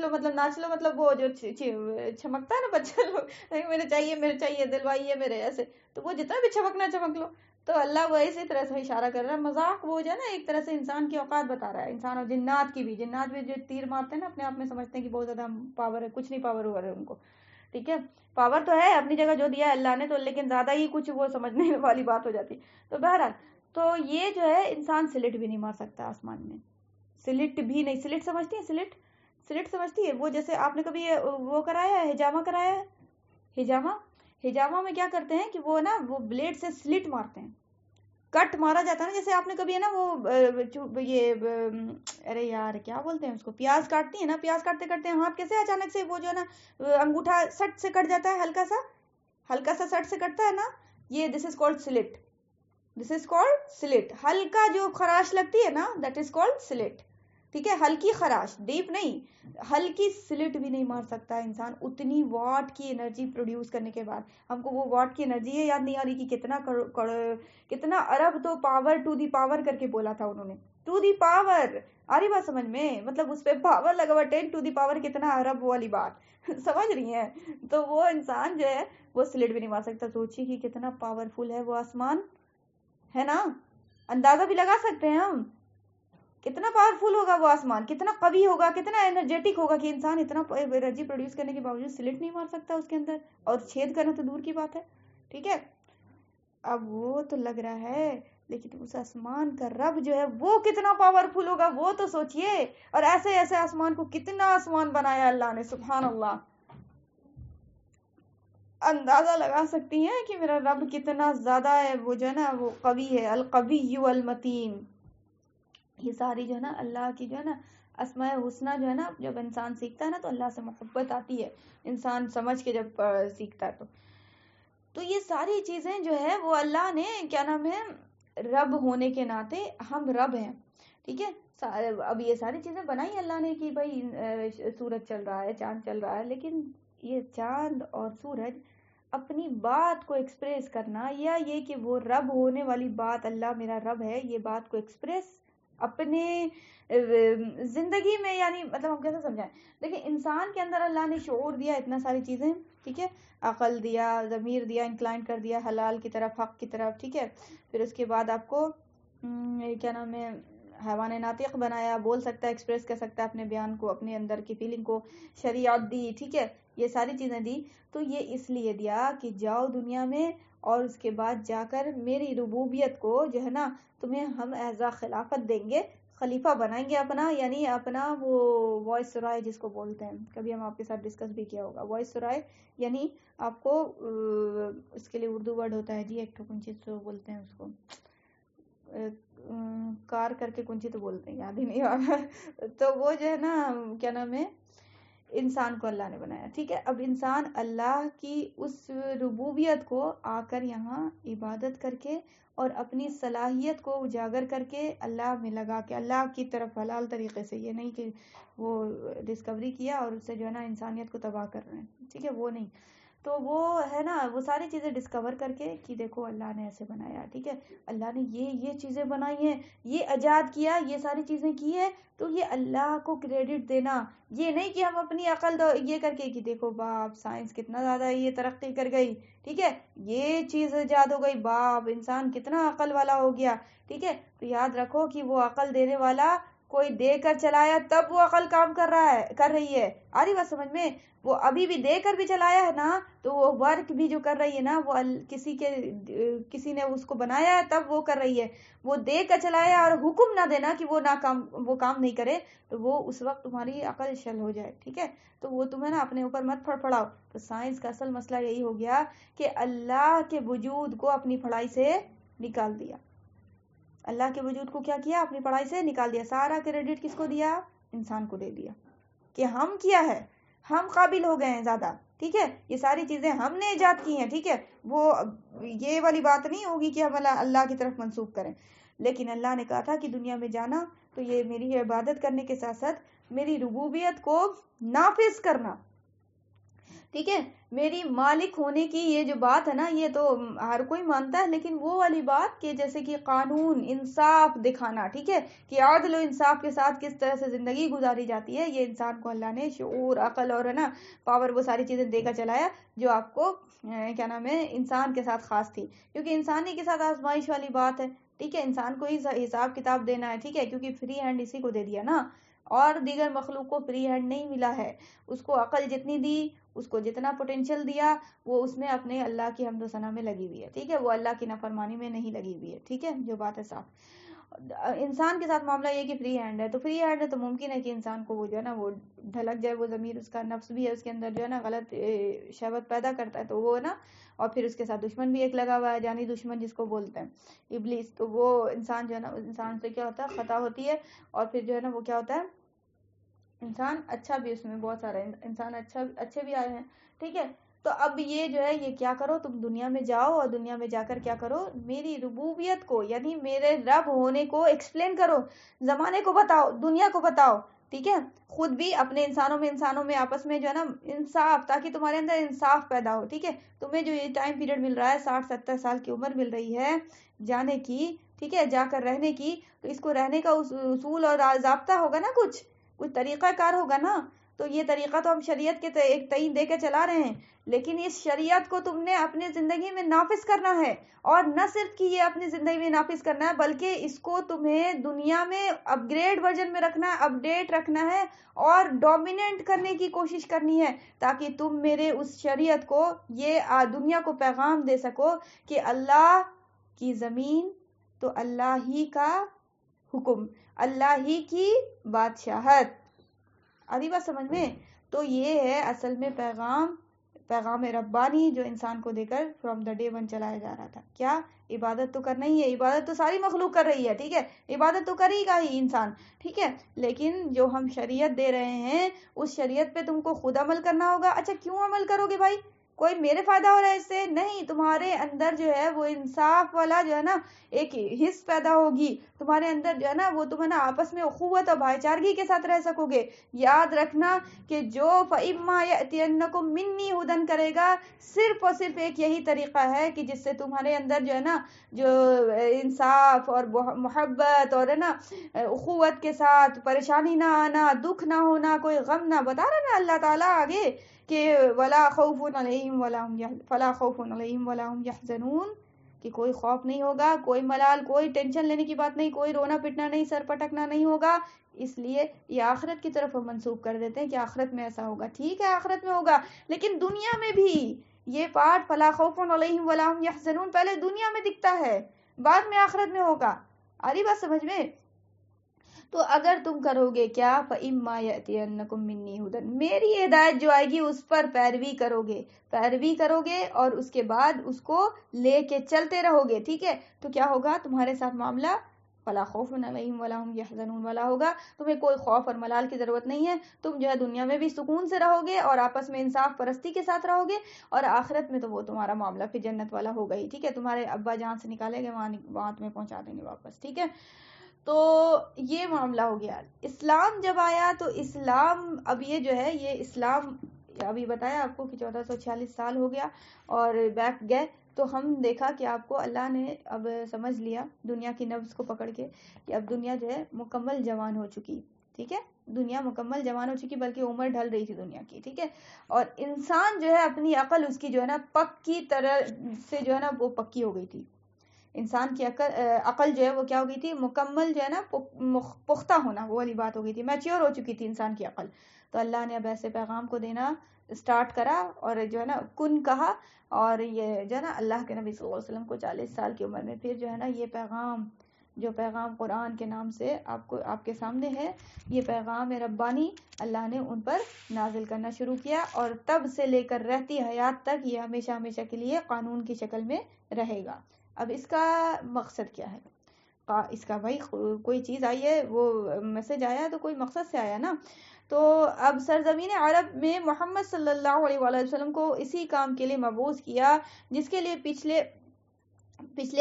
لو مطلب وہ جو چھمکتا ہے نا بچہ لوگ میرے چاہیے دلوائیے میرے ایسے، تو وہ جتنا بھی چھمکنا چمک لو. تو اللہ وہ اسی طرح سے اشارہ کر رہا ہے. مذاق وہ جو ہے نا ایک طرح سے انسان کی اوقات بتا رہا ہے. انسان اور جنات بھی جو تیر مارتے ہیں نا اپنے آپ میں سمجھتے ہیں کہ بہت زیادہ پاور ہے، کچھ نہیں پاور ہوا ہے ان کو. ٹھیک ہے، پاور تو ہے اپنی جگہ جو دیا ہے اللہ نے، تو لیکن زیادہ ہی کچھ وہ سمجھنے والی بات ہو جاتی. تو بہرحال تو یہ جو ہے انسان سلٹ بھی نہیں مار سکتا آسمان میں، سلٹ بھی نہیں. سلٹ سمجھتی ہیں؟ سلٹ سمجھتی ہے؟ وہ جیسے آپ نے کبھی وہ کرایا ہے، ہجامہ کرایا ہے؟ ہجامہ میں کیا کرتے ہیں کہ وہ نا وہ بلیڈ سے سلٹ مارتے ہیں، کٹ مارا جاتا ہے نا. جیسے آپ نے کبھی ہے نا وہ یہ ارے یار کیا بولتے ہیں اس کو، پیاز کاٹتی ہے نا، پیاز کاٹتے کاٹتے ہاتھ کیسے اچانک سے وہ جو ہے نا انگوٹھا سٹ سے کٹ جاتا ہے، ہلکا سا سٹ سے کٹتا ہے نا. یہ دس از کالڈ سلٹ. ہلکا جو خراش لگتی ہے نا دیٹ از کالڈ سلٹ. ٹھیک ہے، ہلکی خراش، ڈیپ نہیں، ہلکی سلٹ بھی نہیں مار سکتا انسان اتنی واٹ کی انرجی پروڈیوس کرنے کے بعد. ہم کو وہ واٹ کی انرجی ہے یاد نہیں آ رہی کہ کتنا ارب تو پاور ٹو دی پاور کر کے بولا تھا انہوں نے. ٹو دی پاور آ رہی بات سمجھ میں؟ مطلب اس پہ پاور لگا ہوا 10 ٹو دی پاور کتنا ارب والی بات سمجھ رہی ہیں؟ تو وہ انسان جو ہے وہ سلٹ بھی نہیں مار سکتا. سوچیے کہ کتنا پاورفل ہے وہ آسمان، ہے نا؟ اندازہ بھی لگا سکتے ہیں ہم کتنا پاورفل ہوگا وہ آسمان، کتنا قوی ہوگا، کتنا انرجیٹک ہوگا کہ انسان اتنا انرجی پروڈیوس کرنے کے باوجود سلٹ نہیں مار سکتا اس کے اندر، اور چھید کرنا تو دور کی بات ہے. ٹھیک ہے، اب وہ تو لگ رہا ہے، لیکن اس آسمان کا رب جو ہے وہ کتنا پاورفل ہوگا وہ تو سوچئے. اور ایسے ایسے آسمان کو کتنا آسمان بنایا اللہ نے، سبحان اللہ. اندازہ لگا سکتی ہیں کہ میرا رب کتنا زیادہ ہے، وہ جو ہے نا وہ قوی ہے، القوی المتین. یہ ساری جو ہے نا اللہ کی جو ہے نا اسماء حسنہ جو ہے نا جب انسان سیکھتا ہے نا تو اللہ سے محبت آتی ہے انسان سمجھ کے جب سیکھتا ہے. تو یہ ساری چیزیں جو ہے وہ اللہ نے کیا نام ہے رب ہونے کے ناطے ہم رب ہیں. ٹھیک ہے، اب یہ ساری چیزیں بنائی اللہ نے کہ بھائی سورج چل رہا ہے، چاند چل رہا ہے، لیکن یہ چاند اور سورج اپنی بات کو ایکسپریس کرنا، یا یہ کہ وہ رب ہونے والی بات، اللہ میرا رب ہے، یہ بات کو ایکسپریس اپنے زندگی میں، یعنی مطلب ہم کیسے سمجھائیں؟ دیکھیں انسان کے اندر اللہ نے شعور دیا اتنا ساری چیزیں. ٹھیک ہے، عقل دیا، ضمیر دیا، انکلائن کر دیا حلال کی طرف، حق کی طرف. ٹھیک ہے، پھر اس کے بعد آپ کو کیا نام ہے حیوان ناطق بنایا، بول سکتا ہے، ایکسپریس کر سکتا ہے اپنے بیان کو، اپنے اندر کی فیلنگ کو. شریعت دی، ٹھیک ہے، یہ ساری چیزیں دی. تو یہ اس لیے دیا کہ جاؤ دنیا میں اور اس کے بعد جا کر میری ربوبیت کو جو ہے نا تمہیں ہم ایزا خلافت دیں گے، خلیفہ بنائیں گے اپنا، یعنی اپنا وہ وائس سرائے جس کو بولتے ہیں، کبھی ہم آپ کے ساتھ ڈسکس بھی کیا ہوگا. وائس سرائے یعنی آپ کو اس کے لیے اردو ورڈ ہوتا ہے جی، ایک تو کون چیز تو بولتے ہیں اس کو کار کر کے کون چیز تو بولتے ہیں، یاد ہی نہیں آ رہا. تو وہ جو ہے نا کیا نام ہے انسان کو اللہ نے بنایا. ٹھیک ہے، اب انسان اللہ کی اس ربوبیت کو آ کر یہاں عبادت کر کے اور اپنی صلاحیت کو اجاگر کر کے اللہ میں لگا کے اللہ کی طرف حلال طریقے سے، یہ نہیں کہ وہ ڈسکوری کیا اور اس سے جو ہے نا انسانیت کو تباہ کر رہے ہیں. ٹھیک ہے، وہ نہیں. تو وہ ہے نا وہ ساری چیزیں ڈسکور کر کے کہ دیکھو اللہ نے ایسے بنایا. ٹھیک ہے، اللہ نے یہ چیزیں بنائی ہیں، یہ ایجاد کیا، یہ ساری چیزیں کی ہے، تو یہ اللہ کو کریڈٹ دینا. یہ نہیں کہ ہم اپنی عقل یہ کر کے کہ دیکھو باپ سائنس کتنا زیادہ یہ ترقی کر گئی، ٹھیک ہے، یہ چیز ایجاد ہو گئی، باپ انسان کتنا عقل والا ہو گیا. ٹھیک ہے، تو یاد رکھو کہ وہ عقل دینے والا کوئی دے کر چلایا تب وہ عقل کام کر رہی ہے. آ رہی بات سمجھ میں؟ وہ ابھی بھی دے کر بھی چلایا ہے نا، تو وہ ورک بھی جو کر رہی ہے نا وہ کسی نے اس کو بنایا ہے تب وہ کر رہی ہے. وہ دے کر چلایا اور حکم نہ دینا کہ وہ کام نہیں کرے، تو وہ اس وقت تمہاری عقل شل ہو جائے. ٹھیک ہے، تو وہ تمہیں نا اپنے اوپر مت پڑاؤ. تو سائنس کا اصل مسئلہ یہی ہو گیا کہ اللہ کے وجود کو اپنی پڑھائی سے نکال دیا. اللہ کے وجود کو کیا کیا؟ اپنی پڑھائی سے نکال دیا. سارا کریڈٹ کس کو دیا؟ انسان کو دے دیا کہ ہم کیا ہے، ہم قابل ہو گئے ہیں زیادہ. ٹھیک ہے، یہ ساری چیزیں ہم نے ایجاد کی ہیں. ٹھیک ہے، وہ یہ والی بات نہیں ہوگی کہ ہم اللہ کی طرف منسوب کریں. لیکن اللہ نے کہا تھا کہ دنیا میں جانا تو یہ میری عبادت کرنے کے ساتھ ساتھ میری ربوبیت کو نافذ کرنا. ٹھیک ہے. میری مالک ہونے کی یہ جو بات ہے نا، یہ تو ہر کوئی مانتا ہے، لیکن وہ والی بات کہ جیسے کہ قانون انصاف دکھانا، ٹھیک ہے، کہ عدل و انصاف کے ساتھ کس طرح سے زندگی گزاری جاتی ہے، یہ انسان کو اللہ نے شعور، عقل اور ہے نا پاور، وہ ساری چیزیں دے کر چلایا جو آپ کو کیا نام ہے انسان کے ساتھ خاص تھی، کیونکہ انسانی کے ساتھ آزمائش والی بات ہے. ٹھیک ہے، انسان کو ہی حساب کتاب دینا ہے. ٹھیک ہے، کیونکہ فری ہینڈ اسی کو دے دیا نا، اور دیگر مخلوق کو فری ہینڈ نہیں ملا ہے. اس کو عقل جتنی دی، اس کو جتنا پوٹینشیل دیا، وہ اس میں اپنے اللہ کی حمد و ثنا میں لگی ہوئی ہے. ٹھیک ہے، وہ اللہ کی نافرمانی میں نہیں لگی ہوئی ہے. ٹھیک ہے، جو بات ہے صاف. انسان کے ساتھ معاملہ یہ کہ فری ہینڈ ہے، تو فری ہینڈ ہے تو ممکن ہے کہ انسان کو وہ جو ہے نا وہ ڈھلک جائے، وہ ضمیر، اس کا نفس بھی ہے اس کے اندر جو ہے نا غلط شہوت پیدا کرتا ہے، تو وہ ہے نا، اور پھر اس کے ساتھ دشمن بھی ایک لگا ہوا ہے، جانی دشمن جس کو بولتے ہیں ابلیس. تو وہ انسان جو ہے نا، انسان سے کیا ہوتا ہے، خطا ہوتی ہے، اور پھر جو ہے نا وہ کیا ہوتا ہے، انسان اچھا بھی، اس میں بہت سارا انسان اچھے بھی آئے ہیں. ٹھیک ہے، تو اب یہ جو ہے یہ کیا کرو، تم دنیا میں جاؤ اور دنیا میں جا کر کیا کرو، میری ربوبیت کو، یعنی میرے رب ہونے کو ایکسپلین کرو، زمانے کو بتاؤ، دنیا کو بتاؤ. ٹھیک ہے، خود بھی اپنے انسانوں میں آپس میں جو ہے نا انصاف، تاکہ تمہارے اندر انصاف پیدا ہو. ٹھیک ہے، تمہیں جو یہ ٹائم پیریڈ مل رہا ہے، 60-70 سال کی عمر مل رہی ہے جانے کی، ٹھیک ہے، جا کر رہنے کی، تو اس کو رہنے کا اصول اور ضابطہ ہوگا نا، کچھ طریقہ کار ہوگا نا. تو یہ طریقہ تو ہم شریعت کے ایک تعین دے کے چلا رہے ہیں، لیکن اس شریعت کو تم نے اپنی زندگی میں نافذ کرنا ہے، اور نہ صرف کہ یہ اپنی زندگی میں نافذ کرنا ہے، بلکہ اس کو تمہیں دنیا میں اپ گریڈ ورژن میں رکھنا ہے، اپ ڈیٹ رکھنا ہے، اور ڈومیننٹ کرنے کی کوشش کرنی ہے، تاکہ تم میرے اس شریعت کو، یہ دنیا کو پیغام دے سکو کہ اللہ کی زمین تو اللہ ہی کا حکم، اللہ ہی کی بادشاہت. آدھی بات سمجھ میں؟ تو یہ ہے اصل میں پیغام ربانی جو انسان کو دے کر فرام دا ڈے ون چلایا جا رہا تھا. کیا؟ عبادت تو کرنا ہی ہے، عبادت تو ساری مخلوق کر رہی ہے. ٹھیک ہے، عبادت تو کرے گا ہی انسان. ٹھیک ہے، لیکن جو ہم شریعت دے رہے ہیں، اس شریعت پہ تم کو خود عمل کرنا ہوگا. اچھا، کیوں عمل کرو گے بھائی؟ کوئی میرے فائدہ ہو رہا ہے اس سے؟ نہیں، تمہارے اندر جو ہے وہ انصاف والا جو ہے نا ایک حص پیدا ہوگی تمہارے اندر، جو ہے نا وہ تم ہے نا آپس میں اخوت اور بھائی چارگی کے ساتھ رہ سکو گے. یاد رکھنا کہ جو فَإِمَّا يَأْتِيَنَّكُم مِّنِّي هُدًى کرے گا، صرف اور صرف ایک یہی طریقہ ہے کہ جس سے تمہارے اندر جو ہے نا جو انصاف اور محبت اور ہے نا اخوت کے ساتھ پریشانی نہ آنا، دکھ نہ ہونا، کوئی غم نہ، بتا رہا نا اللہ تعالیٰ آگے کہ وَلَا خَوْفٌ عَلَيْهِمْ وَلَا هُمْ يَحْزَنُونَ، کہ کوئی خوف نہیں ہوگا، کوئی ملال، کوئی ٹینشن لینے کی بات نہیں، کوئی رونا پٹنا نہیں، سر پٹکنا نہیں ہوگا. اس لیے یہ آخرت کی طرف ہم منسوب کر دیتے ہیں کہ آخرت میں ایسا ہوگا. ٹھیک ہے، آخرت میں ہوگا، لیکن دنیا میں بھی یہ پارٹ فَلَا خَوْفٌ عَلَيْهِمْ وَلَا هُمْ يَحْزَنُونَ پہلے دنیا میں دکھتا ہے، بعد میں آخرت میں ہوگا. آ رہی بات سمجھ میں؟ تو اگر تم کرو گے کیا، فَإِمَّا يَأْتِيَنَّكُم مِّنِّي هُدًى، میری ہدایت جو آئے گی اس پر پیروی کرو گے اور اس کے بعد اس کو لے کے چلتے رہو گے. ٹھیک ہے، تو کیا ہوگا تمہارے ساتھ معاملہ، فَلَا خَوْفٌ عَلَيْهِمْ وَلَا هُمْ يَحْزَنُونَ والا ہوگا. تمہیں کوئی خوف اور ملال کی ضرورت نہیں ہے، تم جو ہے دنیا میں بھی سکون سے رہو گے اور آپس میں انصاف پرستی کے ساتھ رہو گے، اور آخرت میں تو وہ تمہارا معاملہ پھر جنت والا ہوگا ہی. ٹھیک ہے، تمہارے ابا جہاں سے نکالے گے وہاں تمہیں پہنچا دیں گے واپس. ٹھیک ہے، تو یہ معاملہ ہو گیا. اسلام جب آیا تو اسلام، اب یہ جو ہے یہ اسلام ابھی بتایا آپ کو کہ 1446 سال ہو گیا اور بیک گئے، تو ہم دیکھا کہ آپ کو اللہ نے اب سمجھ لیا دنیا کی نبض کو پکڑ کے کہ اب دنیا جو ہے مکمل جوان ہو چکی. ٹھیک ہے، دنیا مکمل جوان ہو چکی، بلکہ عمر ڈھل رہی تھی دنیا کی. ٹھیک ہے، اور انسان جو ہے اپنی عقل اس کی جو ہے نا پکی طرح سے جو ہے نا وہ پکی ہو گئی تھی. انسان کی عقل جو ہے وہ کیا ہو گئی تھی، مکمل جو ہے نا پختہ ہونا، وہ والی بات ہو گئی تھی، میچیور ہو چکی تھی انسان کی عقل. تو اللہ نے اب ایسے پیغام کو دینا سٹارٹ کرا اور جو ہے نا کن کہا، اور یہ جو ہے نا اللہ کے نبی صلی اللہ علیہ وسلم کو 40 سال کی عمر میں پھر جو ہے نا یہ پیغام قرآن کے نام سے آپ کے سامنے ہے، یہ پیغام ربانی اللہ نے ان پر نازل کرنا شروع کیا، اور تب سے لے کر رہتی حیات تک یہ ہمیشہ ہمیشہ کے لیے قانون کی شکل میں رہے گا. اب اس کا مقصد کیا ہے؟ اس کا بھائی کوئی چیز آئی ہے، وہ میسج آیا تو کوئی مقصد سے آیا نا. تو اب سرزمین عرب میں محمد صلی اللہ علیہ وآلہ وسلم کو اسی کام کے لیے مبعوث کیا جس کے لیے پچھلے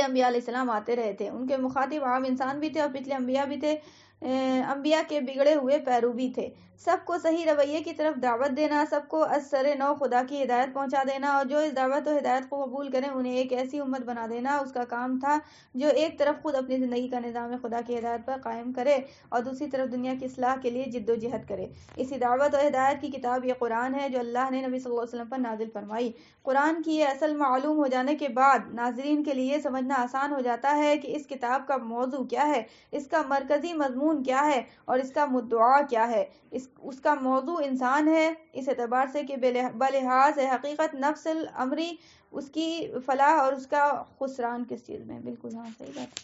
انبیاء علیہ السلام آتے رہے تھے. ان کے مخاطب عام انسان بھی تھے اور پچھلے انبیاء بھی تھے، انبیاء کے بگڑے ہوئے پیرو بھی تھے. سب کو صحیح رویے کی طرف دعوت دینا، سب کو از سر نو خدا کی ہدایت پہنچا دینا، اور جو اس دعوت و ہدایت کو قبول کریں انہیں ایک ایسی امت بنا دینا۔ اس کا کام تھا جو ایک طرف خود اپنی زندگی کا نظام خدا کی ہدایت پر قائم کرے اور دوسری طرف دنیا کی اصلاح کے لیے جد و جہد کرے۔ اسی دعوت و ہدایت کی کتاب یہ قرآن ہے جو اللہ نے نبی صلی اللہ علیہ وسلم پر نازل فرمائی۔ قرآن کی یہ اصل معلوم ہو جانے کے بعد ناظرین کے لیے سمجھنا آسان ہو جاتا ہے کہ اس کتاب کا موضوع کیا ہے، اس کا مرکزی مضمون کیا ہے اور اس کا مدعا کیا ہے۔ اس کا موضوع انسان ہے، اس اعتبار سے کہ بلحاظ حقیقت نفس الامری اس کی فلاح اور اس کا خسران کس چیز میں۔ بالکل ہاں صحیح بات۔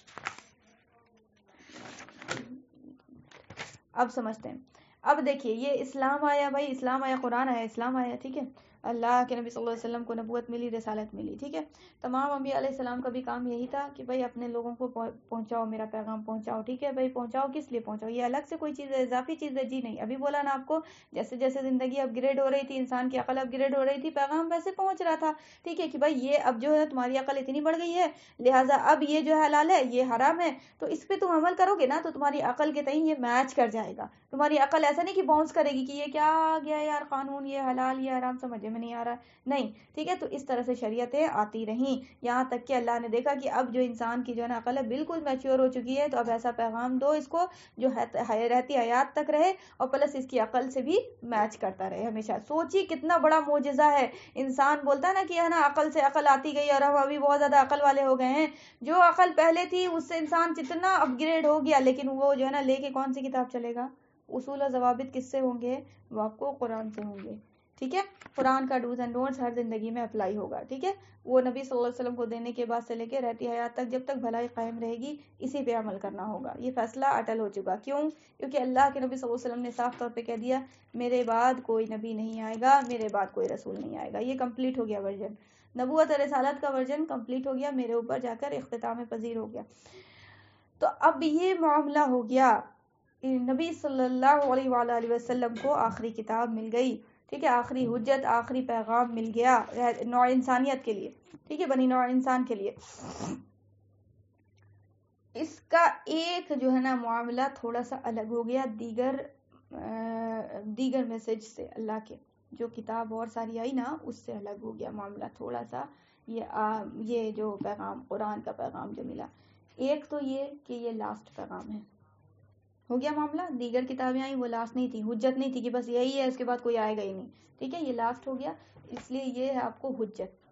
اب سمجھتے ہیں۔ اب دیکھیے یہ اسلام آیا بھائی، اسلام آیا، قرآن آیا، اسلام آیا، ٹھیک ہے۔ اللہ کے نبی صلی اللہ علیہ وسلم کو نبوت ملی، رسالت ملی، ٹھیک ہے۔ تمام انبیاء علیہ السلام کا بھی کام یہی تھا کہ بھائی اپنے لوگوں کو پہنچاؤ، میرا پیغام پہنچاؤ، ٹھیک ہے بھائی۔ پہنچاؤ کس لیے پہنچاؤ؟ یہ الگ سے کوئی چیز ہے، اضافی چیز ہے؟ جی نہیں۔ ابھی بولا نا آپ کو، جیسے جیسے زندگی اپ گریڈ ہو رہی تھی، انسان کی عقل اپ گریڈ ہو رہی تھی، پیغام ویسے پہنچ رہا تھا، ٹھیک ہے، کہ بھائی یہ اب جو ہے تمہاری عقل اتنی بڑھ گئی ہے، لہٰذا اب یہ جو حلال ہے یہ حرام ہے، تو اس پہ تم عمل کرو گے نا تو تمہاری عقل کے تئیں یہ میچ کر جائے گا۔ تمہاری عقل ایسا نہیں کہ باؤنس کرے گی کہ یہ کیا آ گیا یار قانون، یہ حلال یہ حرام سمجھ میں نہیں آ رہا، نہیں، ٹھیک ہے۔ تو اس طرح سے شریعتیں آتی رہیں یہاں تک کہ اللہ نے دیکھا کہ اب جو انسان کی جو ہے نا عقل ہے بالکل میچور ہو چکی ہے، تو اب ایسا پیغام دو اس کو جو رہتی حیات تک رہے اور پلس اس کی عقل سے بھی میچ کرتا رہے ہمیشہ۔ سوچی کتنا بڑا معجزہ ہے۔ انسان بولتا ہے نا کہ ہے نا عقل سے عقل آتی گئی اور ہم ابھی بہت زیادہ عقل والے ہو گئے ہیں۔ جو عقل پہلے تھی اس سے انسان جتنا اپ گریڈ ہو گیا، لیکن وہ جو ہے نا لے کے کون سی کتاب چلے گا؟ اصول و ضوابط کس سے ہوں گے؟ وہ آپ کو قرآن سے ہوں گے، ٹھیک ہے۔ قرآن کا ڈوز اینڈ ڈونٹس ہر زندگی میں اپلائی ہوگا، ٹھیک ہے۔ وہ نبی صلی اللہ علیہ وسلم کو دینے کے بعد سے لے کے رہتی حیات تک جب تک بھلائی قائم رہے گی اسی پہ عمل کرنا ہوگا۔ یہ فیصلہ اٹل ہو چکا، کیوں؟ کیونکہ اللہ کے نبی صلی اللہ علیہ وسلم نے صاف طور پہ کہہ دیا میرے بعد کوئی نبی نہیں آئے گا، میرے بعد کوئی رسول نہیں آئے گا۔ یہ کمپلیٹ ہو گیا ورژن، نبوت اور رسالت کا ورژن کمپلیٹ ہو گیا، میرے اوپر جا کر اختتام پذیر ہو گیا۔ تو اب یہ معاملہ ہو گیا، نبی صلی اللہ علیہ وآلہ وسلم کو آخری کتاب مل گئی، ٹھیک ہے، آخری حجت، آخری پیغام مل گیا نوع انسانیت کے لیے، ٹھیک ہے، بنی نوع انسان کے لیے۔ اس کا ایک جو ہے نا معاملہ تھوڑا سا الگ ہو گیا دیگر میسج سے، اللہ کے جو کتاب اور ساری آئی نا اس سے الگ ہو گیا معاملہ تھوڑا سا۔ یہ جو پیغام قرآن کا پیغام جو ملا، ایک تو یہ کہ یہ لاسٹ پیغام ہے، ہو گیا معاملہ۔ دیگر کتابیں آئیں وہ لاسٹ نہیں تھی، حجت نہیں تھی کہ بس یہی ہے اس کے بعد کوئی آئے گا ہی نہیں، ٹھیک ہے، یہ لاسٹ ہو گیا، اس لیے یہ ہے آپ کو حجت،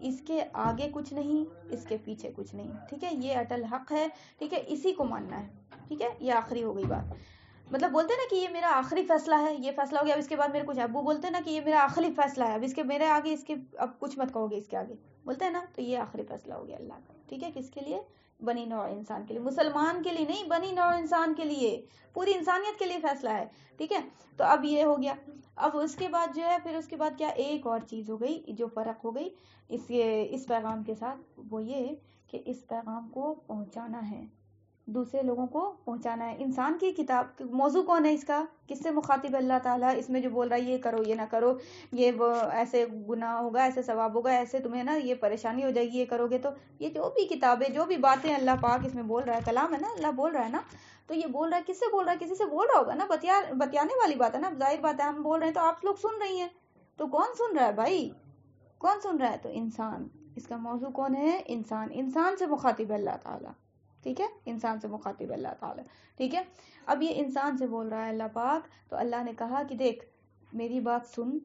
اس کے آگے کچھ نہیں، اس کے پیچھے کچھ نہیں، ٹھیک ہے، یہ اٹل حق ہے، ٹھیک ہے، اسی کو ماننا ہے، ٹھیک ہے، یہ آخری ہو گئی بات۔ مطلب بولتے نا کہ یہ میرا آخری فیصلہ ہے، یہ فیصلہ ہو گیا، اب اس کے بعد میرے کچھ، ابو بولتے نا کہ یہ میرا آخری فیصلہ ہے، اب اس کے میرے آگے اس کے اب کچھ مت کہو گے اس کے آگے، بولتے ہیں نا، تو یہ آخری فیصلہ ہو گیا اللہ کا، ٹھیک ہے، کس کے لیے؟ بنی نوع انسان کے لیے، مسلمان کے لیے نہیں، بنی نوع انسان کے لیے، پوری انسانیت کے لیے فیصلہ ہے، ٹھیک ہے۔ تو اب یہ ہو گیا، اب اس کے بعد جو ہے پھر اس کے بعد کیا ایک اور چیز ہو گئی جو فرق ہو گئی اس پیغام کے ساتھ، وہ یہ کہ اس پیغام کو پہنچانا ہے، دوسرے لوگوں کو پہنچانا ہے۔ انسان کی کتاب موضوع کون ہے اس کا؟ کس سے مخاطب اللہ تعالیٰ؟ اس میں جو بول رہا ہے یہ کرو یہ نہ کرو، یہ وہ ایسے گناہ ہوگا، ایسے ثواب ہوگا، ایسے تمہیں نا یہ پریشانی ہو جائے گی، یہ کرو گے تو، یہ جو بھی کتابیں جو بھی باتیں اللہ پاک اس میں بول رہا ہے، کلام ہے نا، اللہ بول رہا ہے نا، تو یہ بول رہا ہے کس سے بول رہا ہے؟ کسی سے بول رہا ہوگا نا، بتانے والی بات ہے نا، ظاہر بات ہے ہم بول رہے ہیں تو آپ لوگ سن رہی ہیں، تو کون سن رہا ہے بھائی؟ کون سن رہا ہے؟ تو انسان، اس کا موضوع کون ہے؟ انسان، انسان سے مخاطب اللہ تعالیٰ، ٹھیک ہے، انسان سے مخاطب اللہ تعالیٰ، ٹھیک ہے۔ اب یہ انسان سے بول رہا ہے اللہ پاک، تو اللہ نے کہا کہ دیکھ میری بات سن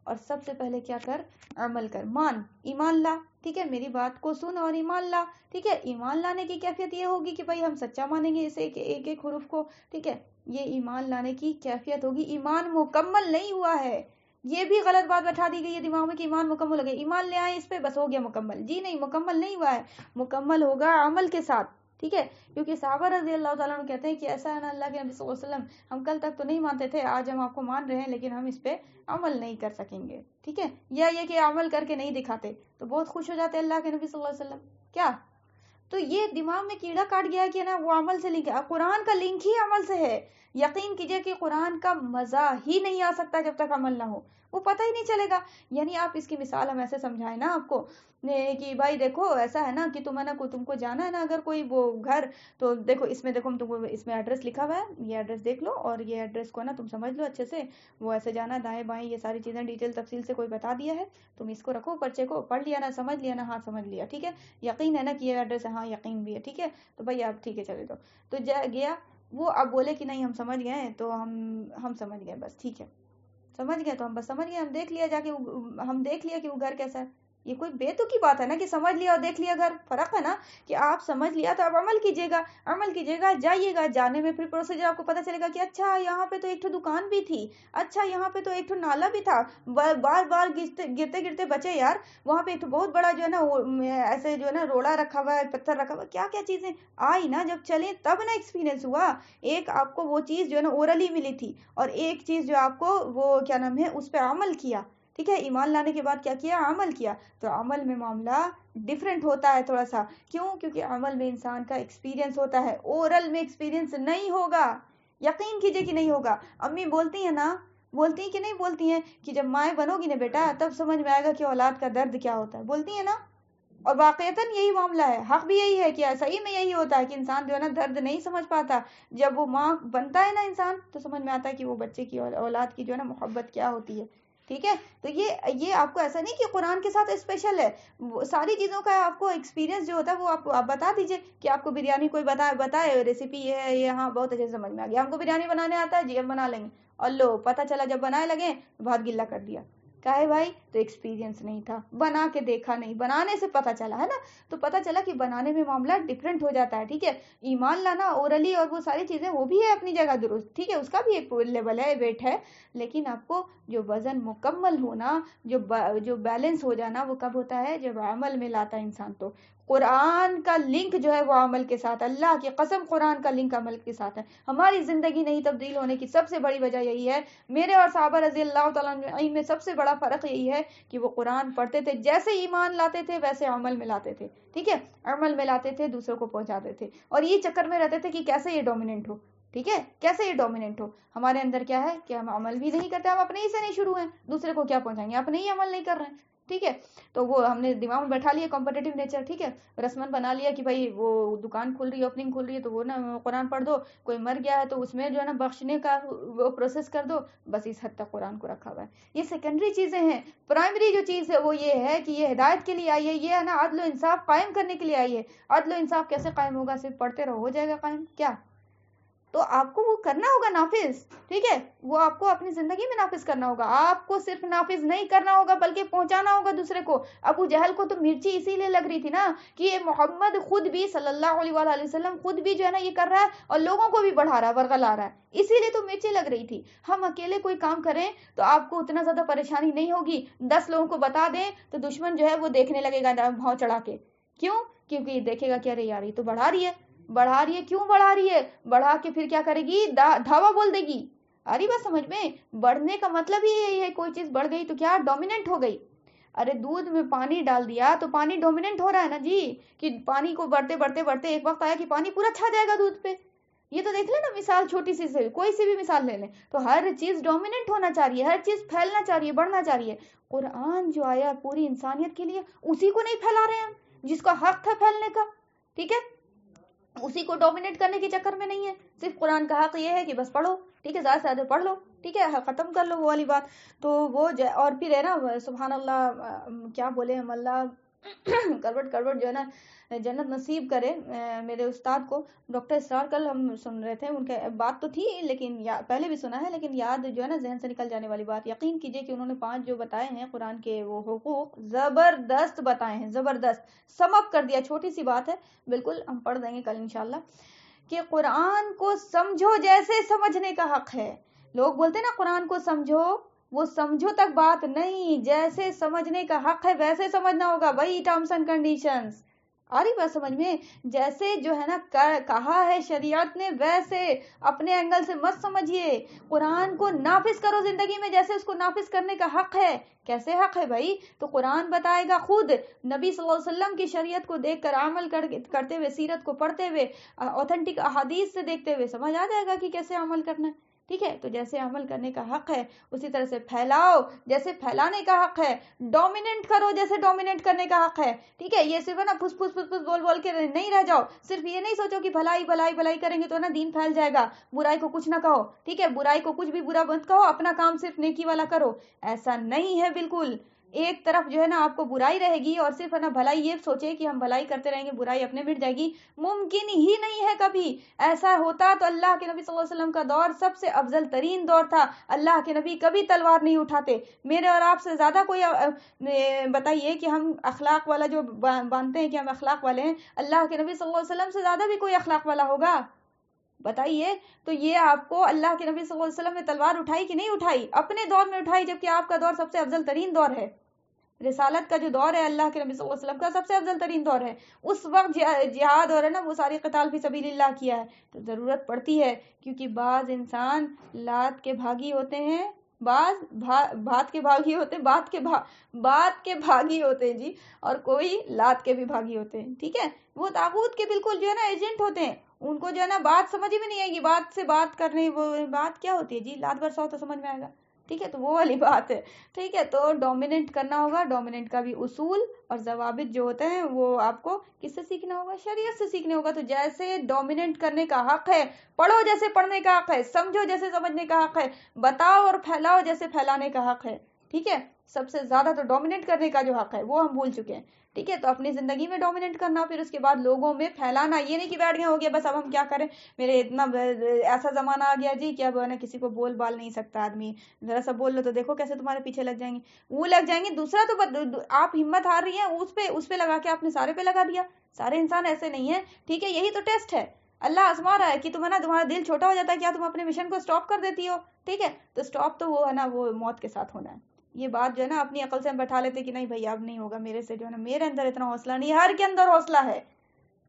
اور سب سے پہلے کیا کر؟ عمل کر، مان، ایمان لا، ٹھیک ہے، میری بات کو سن اور ایمان لا، ٹھیک ہے۔ ایمان لانے کی کیفیت یہ ہوگی کہ بھائی ہم سچا مانیں گے اسے ایک ایک حرف کو، ٹھیک ہے، یہ ایمان لانے کی کیفیت ہوگی۔ ایمان مکمل نہیں ہوا ہے، یہ بھی غلط بات بٹھا دی گئی ہے دماغ میں کہ ایمان مکمل ہو گیا، ایمان لے آئے اس پہ بس ہو گیا مکمل، جی نہیں، مکمل نہیں ہوا ہے، مکمل ہوگا عمل کے ساتھ، ٹھیک ہے۔ کیونکہ صحابہ رضی اللہ تعالیٰ عنہ کہتے ہیں کہ ایسا ہے نا اللہ کے نبی صلی اللہ علیہ وسلم، ہم کل تک تو نہیں مانتے تھے، آج ہم آپ کو مان رہے ہیں لیکن ہم اس پہ عمل نہیں کر سکیں گے، ٹھیک ہے، یا یہ کہ عمل کر کے نہیں دکھاتے، تو بہت خوش ہو جاتے اللہ کے نبی صلی اللہ علیہ وسلم، کیا تو یہ دماغ میں کیڑا کاٹ گیا کہ نا وہ عمل سے لنک ہے. قرآن کا لنک ہی عمل سے ہے. یقین کیجئے کہ قرآن کا مزہ ہی نہیں آ سکتا جب تک عمل نہ ہو, وہ پتہ ہی نہیں چلے گا. یعنی آپ اس کی مثال ہم ایسے سمجھائیں نا آپ کو کہ بھائی دیکھو ایسا ہے نا کہ تم کو جانا ہے نا اگر کوئی وہ گھر, تو دیکھو اس میں دیکھو تم کو اس میں ایڈریس لکھا ہوا ہے, یہ ایڈریس دیکھ لو اور یہ ایڈریس کو نا تم سمجھ لو اچھے سے, وہ ایسے جانا ہے دائیں بائیں, یہ ساری چیزیں ڈیٹیل تفصیل سے کوئی بتا دیا ہے, تم اس کو رکھو پرچے کو, پڑھ لیا نا, سمجھ لیا نا, ہاں سمجھ لیا, ٹھیک ہے, یقین ہے نا کہ یہ ایڈریس ہے, ہاں یقین بھی ہے, ٹھیک ہے, تو بھائی آپ ٹھیک ہے چلے جاؤ. تو گیا وہ, اب بولے کہ نہیں ہم سمجھ گئے ہیں, تو ہم سمجھ گئے بس, ٹھیک ہے سمجھ گئے, تو ہم بس سمجھ گئے, ہم دیکھ لیا جا کے, ہم دیکھ لیا کہ وہ گھر کیسا ہے. یہ کوئی بیتوکی بات ہے نا کہ سمجھ لیا اور دیکھ لیا گھر, فرق ہے نا کہ آپ سمجھ لیا تو آپ عمل کیجیے گا, جائیے گا, جانے میں پھر پروسیجر آپ کو پتہ چلے گا کہ اچھا یہاں پہ تو ایک تو دکان بھی تھی, اچھا یہاں پہ تو ایک تو نالا بھی تھا, بار بار گرتے بچے یار, وہاں پہ ایک تو بہت بڑا جو ہے نا ایسے جو ہے نا روڑا رکھا ہوا ہے, پتھر رکھا ہوا ہے, کیا کیا چیزیں آئی نا جب چلیں تب نا ایکسپیرینس ہوا. ایک آپ کو وہ چیز جو ہے نا اورلی ملی تھی, اور ایک چیز جو آپ کو وہ کیا نام ہے اس پہ عمل کیا, ٹھیک ہے, ایمان لانے کے بعد کیا کیا, عمل کیا. تو عمل میں معاملہ ڈیفرنٹ ہوتا ہے تھوڑا سا, کیوں, کیونکہ عمل میں انسان کا ایکسپیرینس ہوتا ہے, اورل میں ایکسپیرینس نہیں ہوگا, یقین کیجئے کہ نہیں ہوگا. امی بولتی ہیں نا, بولتی ہیں کہ نہیں بولتی ہیں کہ جب مائیں بنو گی نا بیٹا تب سمجھ میں آئے گا کہ اولاد کا درد کیا ہوتا ہے, بولتی ہیں نا. اور واقعتاً یہی معاملہ ہے, حق بھی یہی ہے کہ صحیح میں یہی ہوتا ہے کہ انسان جو ہے نا درد نہیں سمجھ پاتا, جب وہ ماں بنتا ہے نا انسان تو سمجھ میں آتا ہے کہ وہ بچے کی اولاد کی جو ہے نا محبت کیا ہوتی ہے, ٹھیک ہے. تو یہ آپ کو ایسا نہیں کہ قرآن کے ساتھ اسپیشل ہے, ساری چیزوں کا آپ کو ایکسپیرینس جو ہوتا ہے وہ آپ بتا دیجئے, کہ آپ کو بریانی کوئی بتائے ریسیپی یہ ہے, یہ ہاں بہت اچھے سے سمجھ میں آ گیا, ہم کو بریانی بنانے آتا ہے جی ہم بنا لیں گے, اور لو پتہ چلا جب بنائے لگے بہت گلا کر دیا, کہے بھائی تو ایکسپیرینس نہیں تھا, بنا کے دیکھا نہیں, بنانے سے پتہ چلا ہے نا, تو پتہ چلا کہ بنانے میں معاملہ ڈیفرنٹ ہو جاتا ہے, ٹھیک ہے. ایمان لانا اورلی اور وہ ساری چیزیں وہ بھی ہے اپنی جگہ درست, ٹھیک ہے, اس کا بھی ایک لیول ہے, ویٹ ہے, لیکن آپ کو جو وزن مکمل ہونا, جو بیلنس ہو جانا, وہ کب ہوتا ہے جب عمل میں لاتا ہے انسان. تو قرآن کا لنک جو ہے وہ عمل کے ساتھ, اللہ کی قسم قرآن کا لنک عمل کے ساتھ ہے. ہماری زندگی نہیں تبدیل ہونے کی سب سے بڑی وجہ یہی ہے, میرے اور صحابہ رضی اللہ تعالیٰ عنہ میں سب سے بڑا فرق یہی ہے کہ وہ قرآن پڑھتے تھے, جیسے ایمان لاتے تھے ویسے عمل میں لاتے تھے, ٹھیک ہے, عمل میں لاتے تھے, دوسروں کو پہنچاتے تھے, اور یہ چکر میں رہتے تھے کہ کیسے یہ ڈومیننٹ ہو, ٹھیک ہے, کیسے یہ ڈومیننٹ ہو. ہمارے اندر کیا ہے کہ ہم عمل بھی نہیں کرتے, ہم اپنے ہی سے نہیں شروع ہیں, دوسرے کو کیا پہنچائیں گے, اپنے ہی عمل نہیں کر رہے ہیں, ٹھیک ہے. تو وہ ہم نے دماغ میں بیٹھا لیا کمپٹیٹیو نیچر, ٹھیک ہے, رسمن بنا لیا کہ بھائی وہ دکان کھل رہی ہے, اوپننگ کھل رہی ہے, تو وہ نا قرآن پڑھ دو, کوئی مر گیا ہے تو اس میں جو ہے نا بخشنے کا وہ پروسیس کر دو, بس اس حد تک قرآن کو رکھا ہوا ہے. یہ سیکنڈری چیزیں ہیں. پرائمری جو چیز ہے وہ یہ ہے کہ یہ ہدایت کے لیے آئی ہے, یہ ہے نا عدل و انصاف قائم کرنے کے لیے آئی ہے. عدل و انصاف کیسے قائم ہوگا, صرف پڑھتے رہو ہو جائے گا قائم کیا, تو آپ کو وہ کرنا ہوگا نافذ, ٹھیک ہے, وہ آپ کو اپنی زندگی میں نافذ کرنا ہوگا. آپ کو صرف نافذ نہیں کرنا ہوگا بلکہ پہنچانا ہوگا دوسرے کو. ابو جہل کو تو مرچی اسی لیے لگ رہی تھی نا کہ یہ محمد خود بھی صلی اللہ علیہ وآلہ وسلم خود بھی جو ہے نا یہ کر رہا ہے اور لوگوں کو بھی بڑھا رہا ہے, ورغلا رہا ہے, اسی لیے تو مرچی لگ رہی تھی. ہم اکیلے کوئی کام کریں تو آپ کو اتنا زیادہ پریشانی نہیں ہوگی, 10 لوگوں کو بتا دیں تو دشمن جو ہے وہ دیکھنے لگے گا بھاؤ چڑھا کے, کیوں, کیونکہ یہ دیکھے گا کہ ارے یار یہ تو بڑھا رہی ہے, کیوں بڑھا رہی ہے, بڑھا کے پھر کیا کرے گی, دھاوا بول دے گی. ارے بات سمجھ میں, بڑھنے کا مطلب ہی یہی ہے, کوئی چیز بڑھ گئی تو کیا ڈومیننٹ ہو گئی. ارے دودھ میں پانی ڈال دیا تو پانی ڈومیننٹ ہو رہا ہے نا جی, کہ پانی کو بڑھتے بڑھتے بڑھتے ایک وقت آیا کہ پانی پورا چھا جائے گا دودھ پہ. یہ تو دیکھ لیں نا مثال, چھوٹی سی سے کوئی سی بھی مثال لے لیں, تو ہر چیز ڈومیننٹ ہونا چاہ رہی ہے, ہر چیز پھیلنا چاہ رہی ہے, بڑھنا چاہ رہی ہے. قرآن جو آیا پوری انسانیت کے لیے, اسی کو نہیں پھیلا رہے ہیں ہم جس کا حق تھا پھیلنے کا, ٹھیک ہے, اسی کو ڈومینیٹ کرنے کے چکر میں نہیں ہے. صرف قرآن کا حق یہ ہے کہ بس پڑھو, ٹھیک ہے, زیادہ سے زیادہ پڑھ لو, ٹھیک ہے, ختم کر لو وہ والی بات. تو وہ اور پھر ہے نا سبحان اللہ, کیا بولے ہم, اللہ کروٹ جو ہے نا جنت نصیب کرے میرے استاد کو, ڈاکٹر اسرار, کل ہم سن رہے تھے, ان کے بات تو تھی لیکن پہلے بھی سنا ہے لیکن یاد جو ہے نا ذہن سے نکل جانے والی بات. یقین کیجئے کہ انہوں نے 5 جو بتائے ہیں قرآن کے وہ حقوق, زبردست بتائے ہیں, زبردست, سمپ کر دیا. چھوٹی سی بات ہے, بالکل ہم پڑھ دیں گے کل انشاءاللہ, کہ قرآن کو سمجھو جیسے سمجھنے کا حق ہے. لوگ بولتے ہیں نا قرآن کو سمجھو, وہ سمجھو تک بات نہیں, جیسے سمجھنے کا حق ہے ویسے سمجھنا ہوگا. وہی ٹرمز اینڈ کنڈیشنز, آ رہی بات سمجھ میں؟ جیسے جو ہے نا کہا ہے شریعت نے ویسے اپنے اینگل سے مت سمجھیے. قرآن کو نافذ کرو زندگی میں جیسے اس کو نافذ کرنے کا حق ہے. کیسے حق ہے بھائی؟ تو قرآن بتائے گا خود نبی صلی اللہ علیہ وسلم کی شریعت کو دیکھ کر عمل کرتے ہوئے، سیرت کو پڑھتے ہوئے، اوتھینٹک احادیث سے دیکھتے ہوئے سمجھ آ جائے گا کہ کیسے عمل کرنا ہے. ٹھیک ہے، تو جیسے عمل کرنے کا حق ہے اسی طرح سے پھیلاؤ جیسے پھیلانے کا حق ہے، ڈومیننٹ کرو جیسے ڈومیننٹ کرنے کا حق ہے. ٹھیک ہے، یہ صرف ہے نا پھس پھس پھس پھس بول بول کے نہیں رہ جاؤ. صرف یہ نہیں سوچو کہ بھلائی بھلائی بھلائی کریں گے تو نا دین پھیل جائے گا. برائی کو کچھ نہ کہو. ٹھیک ہے، برائی کو کچھ بھی برا مت کہو، اپنا کام صرف نیکی والا کرو. ایسا نہیں ہے بالکل. ایک طرف جو ہے نا آپ کو برائی رہے گی اور صرف ہے نا بھلائی یہ سوچے کہ ہم بھلائی کرتے رہیں گے برائی اپنے مٹ جائے گی. ممکن ہی نہیں ہے کبھی. ایسا ہوتا تو اللہ کے نبی صلی اللہ علیہ وسلم کا دور سب سے افضل ترین دور تھا. اللہ کے نبی کبھی تلوار نہیں اٹھاتے. میرے اور آپ سے زیادہ کوئی بتائیے کہ ہم اخلاق والا جو مانتے ہیں کہ ہم اخلاق والے ہیں، اللہ کے نبی صلی اللہ علیہ وسلم سے زیادہ بھی کوئی اخلاق والا ہوگا؟ بتائیے. تو یہ آپ کو اللہ کے نبی صلی اللہ علیہ وسلم نے تلوار اٹھائی کہ نہیں اٹھائی؟ اپنے دور میں اٹھائی، جبکہ آپ کا دور سب سے افضل ترین دور ہے. رسالت کا جو دور ہے اللہ کے نبی صلی اللہ علیہ وسلم کا سب سے افضل ترین دور ہے. اس وقت جہاد اور ہے نا وہ ساری قتال فی سبیل اللہ کیا ہے. تو ضرورت پڑتی ہے کیونکہ بعض انسان لات کے بھاگی ہوتے ہیں، بعض بات کے بھاگی ہوتے ہیں، بات کے بھاگی ہوتے ہیں جی، اور کوئی لات کے بھی بھاگی ہوتے ہیں. ٹھیک ہے، وہ طاغوت کے بالکل جو ہے نا ایجنٹ ہوتے ہیں. ان کو جو ہے نا بات سمجھ میں نہیں آئے گی، بات سے بات کرنے، وہ بات کیا ہوتی ہے جی، لات برساؤ تو سمجھ میں آئے گا. ٹھیک ہے، تو وہ والی بات ہے. ٹھیک ہے، تو ڈومیننٹ کرنا ہوگا. ڈومیننٹ کا بھی اصول اور ضوابط جو ہوتے ہیں وہ آپ کو کس سے سیکھنا ہوگا؟ شریعت سے سیکھنے ہوگا. تو جیسے ڈومیننٹ کرنے کا حق ہے، پڑھو جیسے پڑھنے کا حق ہے، سمجھو جیسے سمجھنے کا حق ہے، بتاؤ اور پھیلاؤ جیسے پھیلانے کا حق ہے. ٹھیک ہے، سب سے زیادہ تو ڈومیننٹ کرنے کا جو حق ہے وہ ہم بھول چکے ہیں. ٹھیک ہے، تو اپنی زندگی میں ڈومیننٹ کرنا، پھر اس کے بعد لوگوں میں پھیلانا. یہ نہیں کہ بیٹھ گئے ہو گیا بس اب ہم کیا کریں، میرے اتنا ایسا زمانہ آ گیا جی کہ اب نا کسی کو بول بال نہیں سکتا آدمی. ذرا سا بول لو تو دیکھو کیسے تمہارے پیچھے لگ جائیں گے، وہ لگ جائیں گے. دوسرا تو آپ ہمت ہار رہی ہیں اس پہ لگا کے آپ نے سارے پہ لگا دیا. سارے انسان ایسے نہیں ہیں. ٹھیک ہے، یہی تو ٹیسٹ ہے. اللہ آزما رہا ہے کہ تمہیں نا تمہارا دل چھوٹا ہو جاتا ہے، کیا تم اپنے مشن کو سٹاپ کر دیتی ہو؟ ٹھیک ہے، تو سٹاپ تو وہ ہے نا وہ موت کے ساتھ ہونا ہے. یہ بات جو ہے نا اپنی عقل سے ہم بیٹھا لیتے کہ نہیں بھائی اب نہیں ہوگا میرے سے، جو ہے نا میرے اندر اتنا حوصلہ نہیں ہے. ہر کے اندر حوصلہ ہے.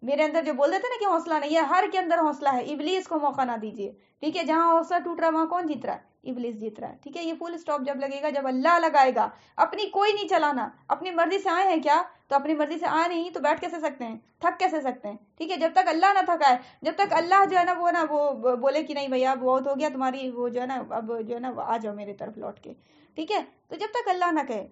میرے اندر جو بول دیتے نا کہ حوصلہ نہیں ہے، ہر کے اندر حوصلہ ہے. ابلیس کو موقع نہ دیجیے. ٹھیک ہے، جہاں حوصلہ ٹوٹ رہا ہے وہاں کون جیت رہا ہے؟ ابلیس جیت رہا ہے. ٹھیک ہے، یہ فل سٹاپ جب لگے گا، جب اللہ لگائے گا. اپنی کوئی نہیں چلانا. اپنی مرضی سے آئے ہیں کیا؟ تو اپنی مرضی سے آئے نہیں تو بیٹھ کیسے سکتے ہیں، تھک کیسے سکتے ہیں؟ ٹھیک ہے، جب تک اللہ نہ تھکائے، جب تک اللہ جو ہے نا وہ بولے کہ نہیں بھیا بہت ہو گیا تمہاری وہ جو ہے نا اب جو ہے نا آ جاؤ میرے طرف لوٹ کے. ٹھیک ہے، تو جب تک اللہ نہ کہے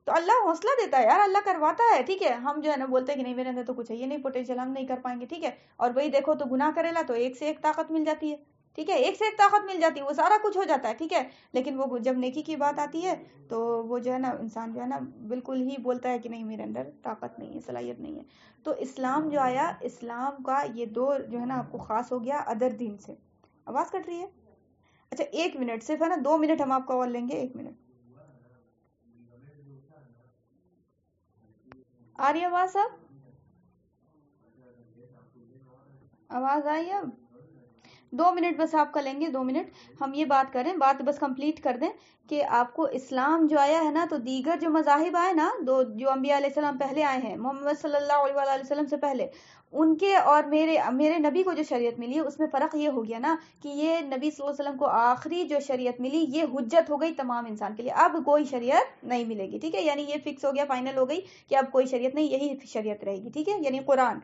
تو اللہ حوصلہ دیتا ہے یار، اللہ کرواتا ہے. ٹھیک ہے، ہم جو ہے نا بولتے ہیں کہ نہیں میرے اندر تو کچھ ہے، یہ نہیں پوٹینشیل، ہم نہیں کر پائیں گے. ٹھیک ہے، اور وہی دیکھو تو گناہ کرے لا تو ایک سے ایک طاقت مل جاتی ہے. ٹھیک ہے، ایک سے ایک طاقت مل جاتی ہے، وہ سارا کچھ ہو جاتا ہے. ٹھیک ہے، لیکن وہ جب نیکی کی بات آتی ہے تو وہ جو ہے نا انسان جو ہے نا بالکل ہی بولتا ہے کہ نہیں میرے اندر طاقت نہیں ہے، صلاحیت نہیں ہے. تو اسلام جو آیا، اسلام کا یہ دور جو ہے نا آپ کو خاص ہو گیا ادر دین سے. آواز کٹ رہی ہے؟ اچھا 1 منٹ صرف ہے نا، 2 منٹ ہم آپ کو اور لیں گے. 1 منٹ آ رہی آواز؟ صاحب آواز آئی؟ اب 2 منٹ بس آپ کا لیں گے. 2 منٹ ہم یہ بات کریں، بات بس کمپلیٹ کر دیں کہ آپ کو اسلام جو آیا ہے نا تو دیگر جو مذاہب آئے نا، جو انبیاء علیہ السلام پہلے آئے ہیں، محمد صلی اللہ علیہ وآلہ وسلم سے پہلے، ان کے اور میرے نبی کو جو شریعت ملی اس میں فرق یہ ہو گیا نا کہ یہ نبی صلی اللہ علیہ وسلم کو آخری جو شریعت ملی یہ حجت ہو گئی تمام انسان کے لیے. اب کوئی شریعت نہیں ملے گی. ٹھیک ہے، یعنی یہ فکس ہو گیا، فائنل ہو گئی کہ اب کوئی شریعت نہیں، یہی شریعت رہے گی. ٹھیک ہے، یعنی قرآن.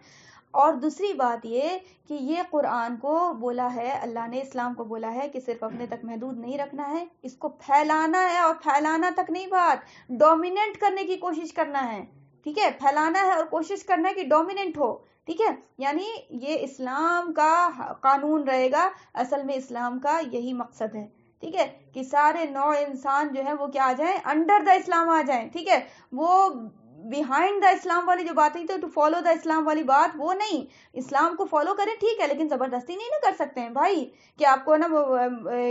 اور دوسری بات یہ کہ یہ قرآن کو بولا ہے اللہ نے، اسلام کو بولا ہے کہ صرف اپنے تک محدود نہیں رکھنا ہے، اس کو پھیلانا ہے. اور پھیلانا تک نہیں بات، ڈومیننٹ کرنے کی کوشش کرنا ہے. ٹھیک ہے، پھیلانا ہے اور کوشش کرنا ہے کہ ڈومیننٹ ہو. ٹھیک ہے، یعنی یہ اسلام کا قانون رہے گا. اصل میں اسلام کا یہی مقصد ہے. ٹھیک ہے، کہ سارے نوع انسان جو ہے وہ کیا آ جائیں، انڈر دا اسلام آ جائیں. ٹھیک ہے، وہ بیہائنڈ دا اسلام والی جو بات ہے تو فالو دا اسلام والی بات وہ نہیں. اسلام کو فالو کریں ٹھیک ہے، لیکن زبردستی نہیں کر سکتے ہیں بھائی کہ آپ کو نا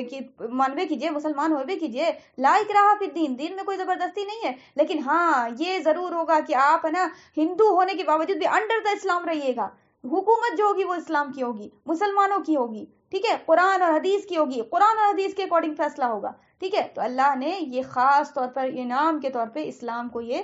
کہ مانوے کیجئے، مسلمان ہوئے کیجئے. لا اکراہ فی الدین، دین میں کوئی زبردستی نہیں ہے. لیکن ہاں یہ ضرور ہوگا کہ آپ ہے نا ہندو ہونے کے باوجود بھی انڈر دا اسلام رہیے گا. حکومت جو ہوگی وہ اسلام کی ہوگی، مسلمانوں کی ہوگی. ٹھیک ہے، قرآن اور حدیث کی ہوگی، قرآن اور حدیث کے اکارڈنگ فیصلہ ہوگا. ٹھیک ہے. تو اللہ نے یہ خاص طور پر انعام کے طور پہ اسلام کو یہ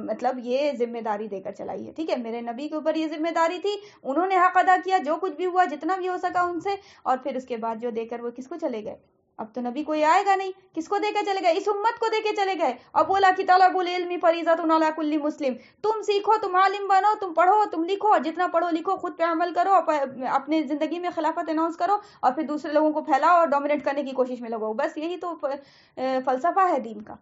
مطلب یہ ذمہ داری دے کر چلائی ہے. ٹھیک ہے, میرے نبی کے اوپر یہ ذمہ داری تھی, انہوں نے حق ادا کیا, جو کچھ بھی ہوا جتنا بھی ہو سکا ان سے, اور پھر اس کے بعد جو دے کر وہ کس کو چلے گئے, اب تو نبی کوئی آئے گا نہیں, کس کو دے کے چلے گئے, اس امت کو دے کے چلے گئے. اور بولا کہ طلب العلم فریضۃ علی کل مسلم, تم سیکھو, تم عالم بنو, تم پڑھو, تم لکھو, جتنا پڑھو لکھو خود پہ عمل کرو, اپنے زندگی میں خلافت اناؤنس کرو, اور پھر دوسرے لوگوں کو پھیلاؤ اور ڈومینیٹ کرنے کی کوشش میں لگو. بس یہی تو فلسفہ ہے دین کا.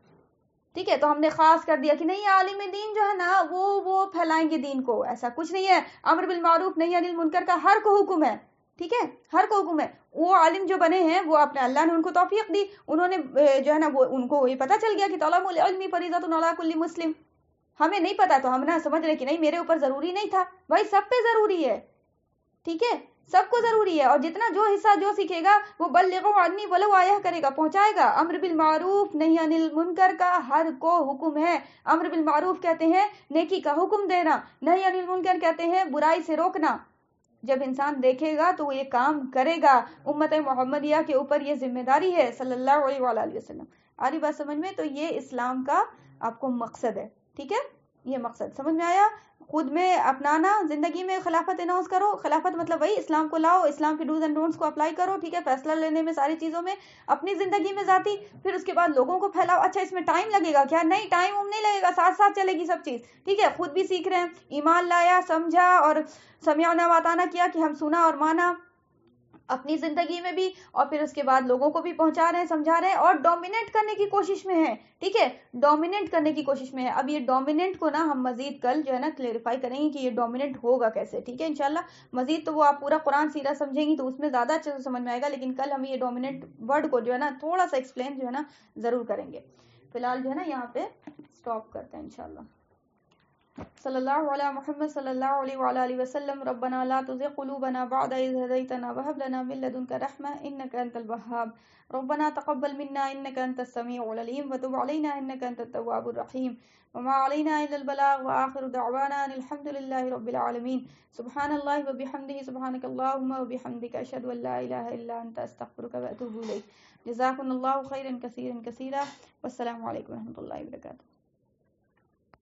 ٹھیک ہے, تو ہم نے خاص کر دیا کہ نہیں عالم دین جو ہے نا وہ پھیلائیں گے دین کو, ایسا کچھ نہیں ہے. امر بالمعروف نہی عن المنکر کا ہر کو حکم ہے. ٹھیک ہے, ہر کو حکم ہے. وہ عالم جو بنے ہیں وہ اپنے اللہ نے ان کو توفیق دی, انہوں نے جو ہے نا وہ ان کو یہ پتا چل گیا کہ طلب العلم فریضۃ علی کل مسلم. ہمیں نہیں پتا تو ہم نہ سمجھ رہے کہ نہیں میرے اوپر ضروری نہیں تھا, بھائی سب پہ ضروری ہے. ٹھیک ہے, سب کو ضروری ہے, اور جتنا جو حصہ جو سیکھے گا وہ بلغوا عنی ولو آیہ کرے گا, پہنچائے گا. امر بالمعروف نہی عن المنکر کا ہر کو حکم ہے. امر بالمعروف کہتے ہیں نیکی کا حکم دینا, نہی عن المنکر کہتے ہیں برائی سے روکنا. جب انسان دیکھے گا تو وہ یہ کام کرے گا. امت محمدیہ کے اوپر یہ ذمہ داری ہے صلی اللہ علیہ وآلہ وسلم. آ رہی بات سمجھ میں؟ تو یہ اسلام کا آپ کو مقصد ہے. ٹھیک ہے, یہ مقصد سمجھ میں آیا. خود میں اپنانا, زندگی میں خلافت اناؤنس کرو. خلافت مطلب وہی اسلام کو لاؤ, اسلام کے ڈوز اینڈ ڈونٹس کو اپلائی کرو. ٹھیک ہے, فیصلہ لینے میں, ساری چیزوں میں, اپنی زندگی میں ذاتی, پھر اس کے بعد لوگوں کو پھیلاؤ. اچھا اس میں ٹائم لگے گا کیا؟ نہیں, ٹائم نہیں لگے گا, ساتھ ساتھ چلے گی سب چیز. ٹھیک ہے, خود بھی سیکھ رہے ہیں, ایمان لایا, سمجھا, اور سمعنا واطعنا کیا کہ ہم سنا اور مانا اپنی زندگی میں بھی, اور پھر اس کے بعد لوگوں کو بھی پہنچا رہے ہیں, سمجھا رہے ہیں, اور ڈومینیٹ کرنے کی کوشش میں ہیں. ٹھیک ہے, ڈومینیٹ کرنے کی کوشش میں ہے. اب یہ ڈومیننٹ کو نا ہم مزید کل جو ہے نا کلیریفائی کریں گے کہ یہ ڈومیننٹ ہوگا کیسے. ٹھیک ہے, انشاءاللہ مزید تو وہ آپ پورا قرآن سیرہ سمجھیں گی تو اس میں زیادہ اچھے سے سمجھ میں آئے گا, لیکن کل ہم یہ ڈومیننٹ ورڈ کو جو ہے نا تھوڑا سا ایکسپلین جو ہے نا ضرور کریں گے. فی الحال جو ہے نا یہاں پہ اسٹاپ کرتے ہیں انشاءاللہ. صلی اللہ علیہ محمد صلی اللہ علیہ وآلہ وسلم. ربنا لا تزغ قلوبنا بعد إذ هديتنا وهب لنا من لدنك رحمة إنك أنت الوهاب. ربنا تقبل منا إنك أنت السميع العليم وتب علينا إنك أنت التواب الرحيم. وما علينا إلا البلاغ وآخر دعوانا أن الحمد لله رب العالمين. سبحان الله وبحمده سبحانك اللهم وبحمدك أشهد أن لا إله إلا أنت أستغفرك وأتوب إليك. جزاكم الله خيرا كثيرا كثيرا. والسلام عليكم ورحمة الله وبركاته.